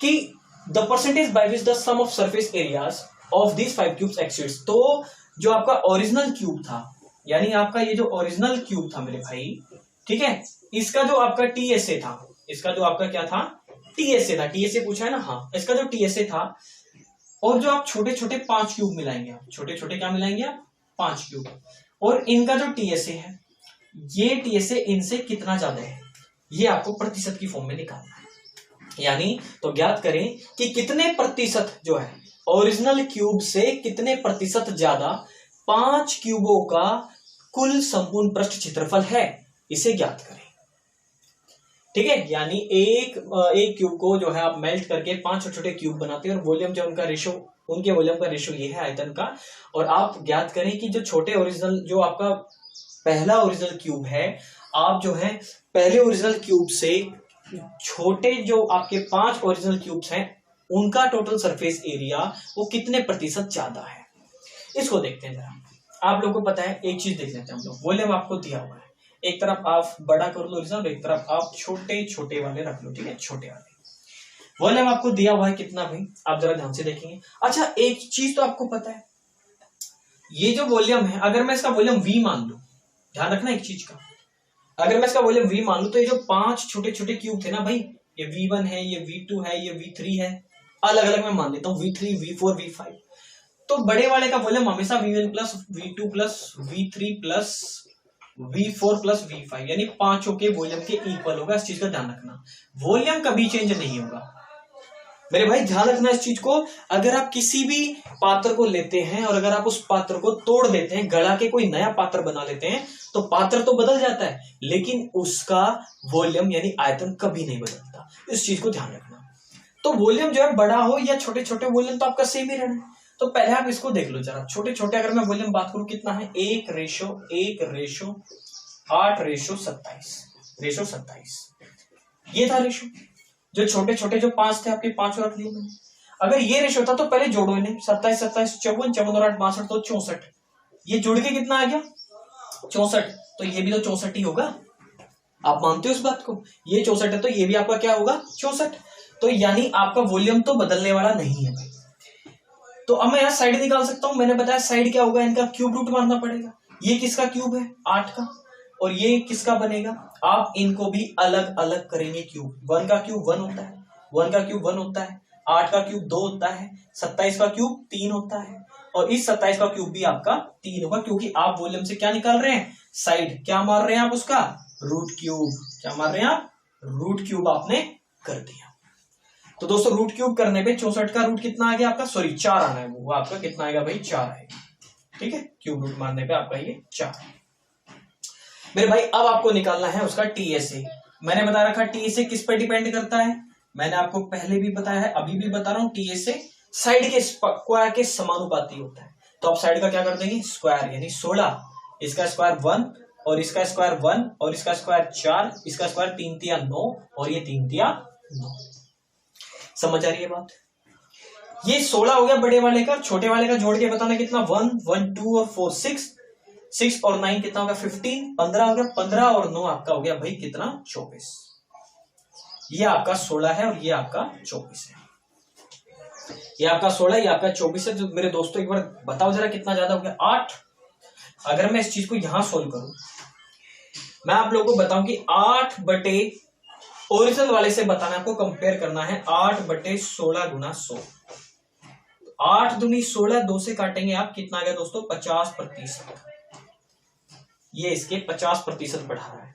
कि the percentage by which the sum of surface areas of these 5 cubes exceeds. तो जो आपका ओरिजिनल क्यूब था, यानी आपका ये जो ओरिजिनल क्यूब था मेरे भाई, ठीक है, इसका जो आपका टीएसए था, इसका जो आपका क्या था टीएसए था, टीएसए पूछा है ना, हाँ, इसका जो टीएसए था, और जो आप छोटे छोटे 5 क्यूब मिलाएंगे, आप छोटे छोटे क्या मिलाएंगे आप 5 क्यूब, और इनका जो टीएसए है, ये टीएसए इनसे कितना ज्यादा है, ये आपको प्रतिशत की फॉर्म में निकालना है। यानी तो ज्ञात करें कि कितने प्रतिशत जो है ओरिजिनल क्यूब से कितने प्रतिशत ज्यादा 5 क्यूबों का कुल संपूर्ण पृष्ठ क्षेत्रफल है, इसे ज्ञात करें, ठीक है। यानी एक क्यूब को जो है आप मेल्ट करके 5 छोटे छोटे क्यूब बनाते हैं, और वॉल्यूम जो उनका रेशो, उनके वॉल्यूम का रेशो ये है आयतन का। और आप ज्ञात करें कि जो छोटे ओरिजिनल, जो आपका पहला ओरिजिनल क्यूब है, आप जो है पहले ओरिजिनल क्यूब से छोटे जो आपके 5 ओरिजिनल क्यूब्स हैं, उनका टोटल सरफेस एरिया वो कितने प्रतिशत ज्यादा है, इसको देखते हैं जरा। आप लोगों को पता है, एक चीज देख लेते हैं हम लोग। वॉल्यूम आपको दिया हुआ है, एक तरफ आप बड़ा कर लो ओरिजिनल, एक तरफ आप छोटे छोटे वाले रख लो, ठीक है, छोटे वाले। वॉल्यूम आपको दिया हुआ है कितना भाई, आप जरा ध्यान से देखेंगे। अच्छा, एक चीज तो आपको पता है, ये जो वॉल्यूम है, अगर मैं इसका वॉल्यूम V मान लूं, ध्यान रखना एक चीज का, अगर मैं इसका वॉल्यूम V मान लूं, तो ये जो 5 छोटे छोटे क्यूब थे ना भाई, ये V1 है, ये V2 है, ये V3 है, अलग अलग मैं मान लेता हूँ, V3, V4, V5। तो बड़े वाले का वॉल्यूम हमेशा V1 plus V2 plus V3 plus V4 plus V5, यानी 5 के वॉल्यूम के इक्वल होगा। इस चीज का ध्यान रखना, वॉल्यूम कभी चेंज नहीं होगा, मेरे भाई ध्यान रखना इस चीज को, अगर आप किसी भी पात्र को लेते हैं और अगर आप उस पात्र को तोड़ देते हैं, गला के कोई नया पात्र बना लेते हैं, तो पात्र तो बदल जाता है लेकिन उसका वॉल्यूम यानी आयतन कभी नहीं बदलता। इस चीज को ध्यान रखना। तो वॉल्यूम जो है बड़ा हो या छोटे छोटे, वॉल्यूम तो आपका सेम ही रहना है। तो पहले आप इसको देख लो जरा, छोटे छोटे अगर मैं वॉल्यूम बात करूं कितना है, 1:8:27 ये था रेशो। जो छोटे छोटे जो 5 थे आपके 5 रख लिए मैंने। अगर ये रेशो था तो पहले जोड़ो इन्हें, 27 27 54 54 और 8 62 तो 64। ये जुड़ के कितना आ गया 64, तो ये भी तो 64 ही होगा। आप मानते हो इस बात को? ये 64 है तो ये भी आपका क्या होगा 64। तो यानी आपका वॉल्यूम तो बदलने वाला नहीं है भाई। तो अब मैं यहाँ साइड निकाल सकता हूं। मैंने बताया साइड क्या होगा, इनका क्यूब रूट मारना पड़ेगा। ये किसका क्यूब है 8 का, और ये किसका बनेगा, आप इनको भी अलग अलग करेंगे क्यूब। 1 का क्यूब 1 होता है, 1 का क्यूब 1 होता है, 8 का क्यूब 2 होता है, 27 का क्यूब 3 होता है, और इस 27 का क्यूब भी आपका 3 होगा, क्योंकि आप वॉल्यूम से क्या निकाल रहे हैं, साइड। क्या मार रहे हैं आप उसका, रूट क्यूब। क्या मार रहे हैं आप, रूट क्यूब आपने कर दिया। तो दोस्तों रूट क्यूब करने पे 64 का रूट कितना आ गया आपका, सॉरी 4 आना है, वो आपका कितना आएगा भाई 4 आएगा। ठीक है, क्यूब रूट मारने पे आपका ये 4। मेरे भाई अब आपको निकालना है उसका टीएसए। मैंने बता रखा टीएसए किस पर डिपेंड करता है, मैंने आपको पहले भी बताया है, अभी भी बता रहा हूं। टीएसए साइड के स्क्वायर के समानुपाती होता है। तो आप साइड का क्या कर देंगे, स्क्वायर, यानी 16, इसका स्क्वायर 1 और इसका स्क्वायर 1 और इसका स्क्वायर 4, इसका स्क्वायर 3 तिया 9 और ये 3 तिया 9। समझ आ रही है बात? ये 16 हो गया बड़े वाले का, छोटे वाले का जोड़ के बताना कितना, 1 1 2 और 4 6 और 9 कितना होगा 15, 15 हो गया, 15 और 9 आपका हो गया भाई कितना 24। ये आपका 16 है और ये आपका 24 है। ये आपका 16, ये आपका 24 है। जो मेरे दोस्तों एक बार बताओ जरा कितना ज्यादा हो गया 8। अगर मैं इस चीज को यहां सोल्व करूं, मैं आप लोगों को बताऊं कि 8 बटे ओरिजिनल वाले से बताना, आपको कंपेयर करना है 8 बटे 16 गुना 100। 8 दूनी 16, 2 से काटेंगे आप, कितना आ गया दोस्तों 50%। ये इसके 50% बढ़ा रहा है।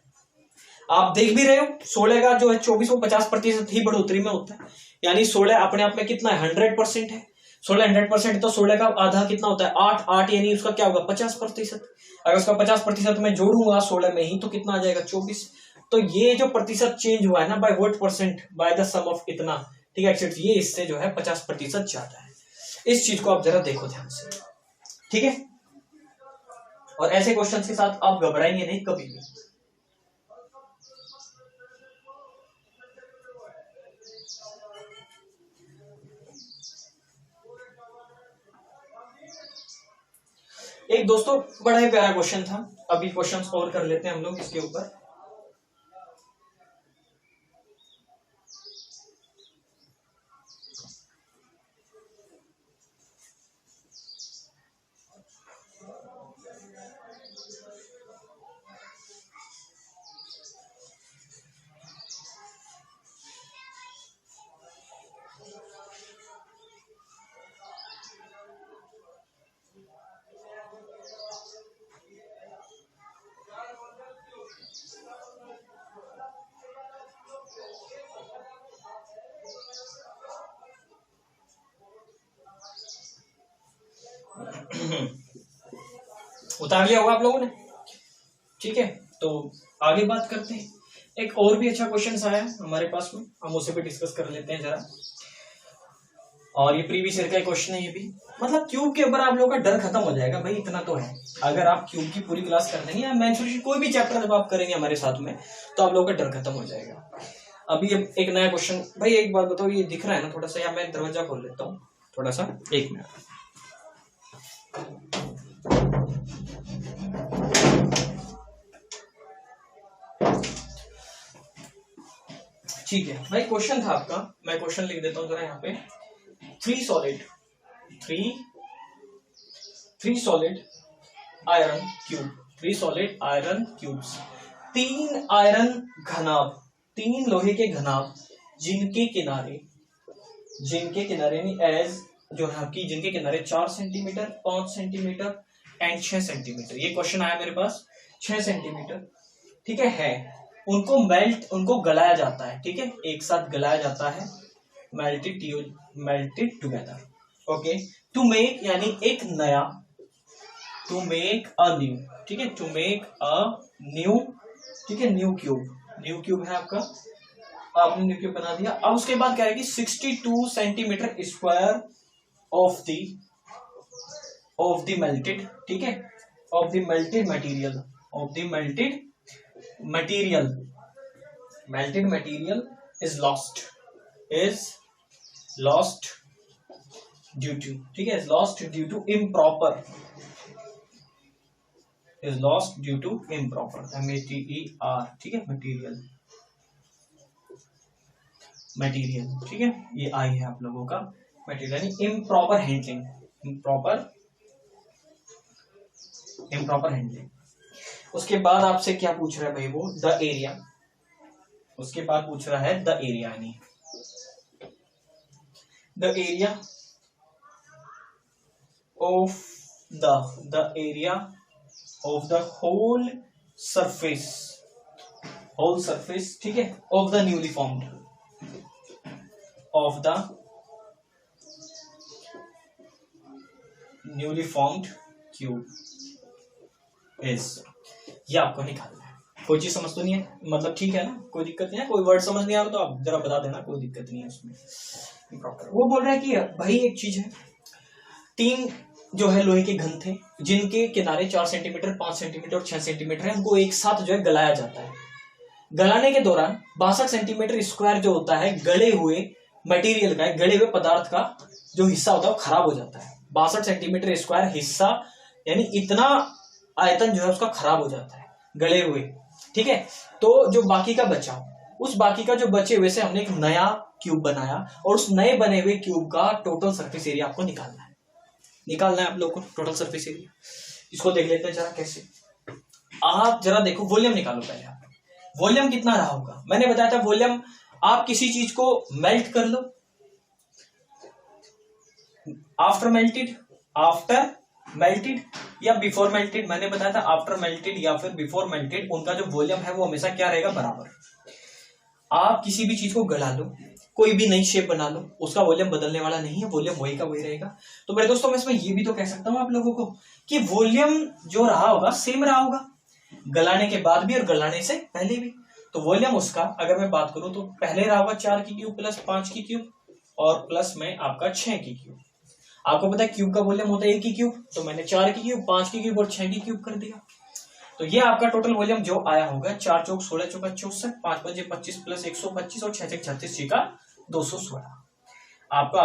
आप देख भी रहे हो 16 का जो है 24 वो 50% ही बढ़ोतरी में होता है। यानी 16 अपने आप में कितना है 100% है। 16 100% तो 16 का आधा कितना होता है 8 8, यानी उसका क्या होगा 50%। अगर उसका 50% मैं जोड़ूंगा 16 में ही तो कितना आ जाएगा 24। तो ये जो प्रतिशत चेंज हुआ है ना, by what percent, by the sum of इतना, ठीक है, ये इससे जो है 50% ज्यादा है। इस चीज को आप जरा देखो ध्यान से, ठीक है। और ऐसे क्वेश्चंस के साथ आप घबराएंगे नहीं कभी भी। एक दोस्तों बड़ा ही प्यारा क्वेश्चन था, अभी क्वेश्चंस और कर लेते हैं हम लोग इसके ऊपर। उतार लिया होगा आप लोगों ने, ठीक है। तो आगे बात करते हैं। एक और भी अच्छा क्वेश्चन आया है हमारे पास में, हम उसे भी डिस्कस कर लेते हैं जरा। और ये प्रीवियस ईयर का क्वेश्चन है ये भी। मतलब क्यूब के ऊपर आप लोगों का डर खत्म हो जाएगा भाई, इतना तो है। अगर आप क्यूब की पूरी क्लास कर लेंगे या मेंसुरेशन कोई भी चैप्टर जब आप करेंगे हमारे साथ में, तो आप लोगों का डर खत्म हो जाएगा। अभी एक नया क्वेश्चन, भाई एक बात बताओ, ये दिख रहा है ना थोड़ा सा, या मैं दरवाजा खोल लेता हूँ थोड़ा सा, 1 मिनट। ठीक है भाई, क्वेश्चन था आपका, मैं क्वेश्चन लिख देता हूं जरा यहाँ पे। 3 solid iron cube, 3 solid iron cubes, 3 iron घनाभ, 3 लोहे के घनाभ जिनके किनारे एज जो है आपकी, जिनके किनारे 4 सेंटीमीटर, 5 सेंटीमीटर एंड 6 सेंटीमीटर। ये क्वेश्चन आया मेरे पास 6 सेंटीमीटर, ठीक है। उनको गलाया जाता है, ठीक है, एक साथ गलाया जाता है। Melted together. Okay, to make यानी एक नया, टू मेक अ न्यू, ठीक है, टू मेक अ न्यू, ठीक है, न्यू क्यूब है आपका, आपने न्यू क्यूब बना दिया। अब उसके बाद क्या है कि 62 centimetre square of the melted, ठीक है, of the melted material, of the melted material is lost due to, ठीक है, lost due to improper, is lost due to improper, METER, ठीक है, मटेरियल, ठीक है, ये आई है आप लोगों का मटेरियल, यानी इम्प्रॉपर हैंडलिंग, इम्प्रॉपर हैंडलिंग। उसके बाद आपसे क्या पूछ रहा है भाई, वो द एरिया, उसके बाद पूछ रहा है द एरिया, यानी the area of the whole surface, ठीक है, of the newly formed, cube is, ये आपको निकालना है। कोई चीज समझ तो नहीं है, मतलब ठीक है ना, कोई दिक्कत नहीं है, कोई वर्ड समझ नहीं आ रहा तो आप जरा बता देना, कोई दिक्कत नहीं है उसमें। वो बोल रहा है कि भाई एक चीज है, 3 जो है लोहे के घन थे, जिनके किनारे 4 सेंटीमीटर, 5 सेंटीमीटर और 6 सेंटीमीटर है, उनको एक साथ जो है गलाया जाता है। गलाने के दौरान 62 सेंटीमीटर स्क्वायर जो होता है गले हुए मटेरियल का, गले हुए पदार्थ का जो हिस्सा होता है वो खराब हो जाता है। 62 सेंटीमीटर स्क्वायर हिस्सा यानी इतना आयतन जो है उसका खराब हो जाता है गले हुए, ठीक है। तो जो बाकी का बचा, उस बाकी का जो बचे हुए से हमने एक नया क्यूब बनाया, और उस नए बने हुए क्यूब का टोटल सरफेस एरिया आपको निकालना है आप लोग को, टोटल सरफेस एरिया। इसको देख लेते हैं जरा कैसे। आप जरा देखो, वॉल्यूम निकालो पहले आप, वॉल्यूम कितना रहा होगा। मैंने बताया था वॉल्यूम, आप किसी चीज को मेल्ट कर लो, आफ्टर मेल्टेड या बिफोर मेल्टेड, मैंने बताया था आफ्टर मेल्टेड या फिर बिफोर मेल्टेड, उनका जो वॉल्यूम है वो हमेशा क्या रहेगा, बराबर। आप किसी भी चीज को गला लो, कोई भी नई शेप बना लो, उसका वॉल्यूम बदलने वाला नहीं है, वॉल्यूम वही का वही रहेगा। तो मेरे दोस्तों मैं इसमें ये भी तो कह सकता हूं आप लोगों को कि वॉल्यूम जो रहा होगा सेम रहा होगा, गलाने के बाद भी और गलाने से पहले भी। तो वॉल्यूम उसका अगर मैं बात करूं तो पहले रहा होगा 4 की क्यूब प्लस 5 की क्यूब और प्लस में आपका 6 की क्यूब। आपको पता है क्यूब का वॉल्यूम होता है 1 की क्यूब, तो मैंने 4 की क्यूब, 5 की क्यूब और 6 की क्यूब कर दिया। तो ये आपका टोटल वॉल्यूम जो आया होगा 4 चौक 16 चौका 64, 5 पंजे 25 प्लस 125 और 6 6 36 का 216 आपका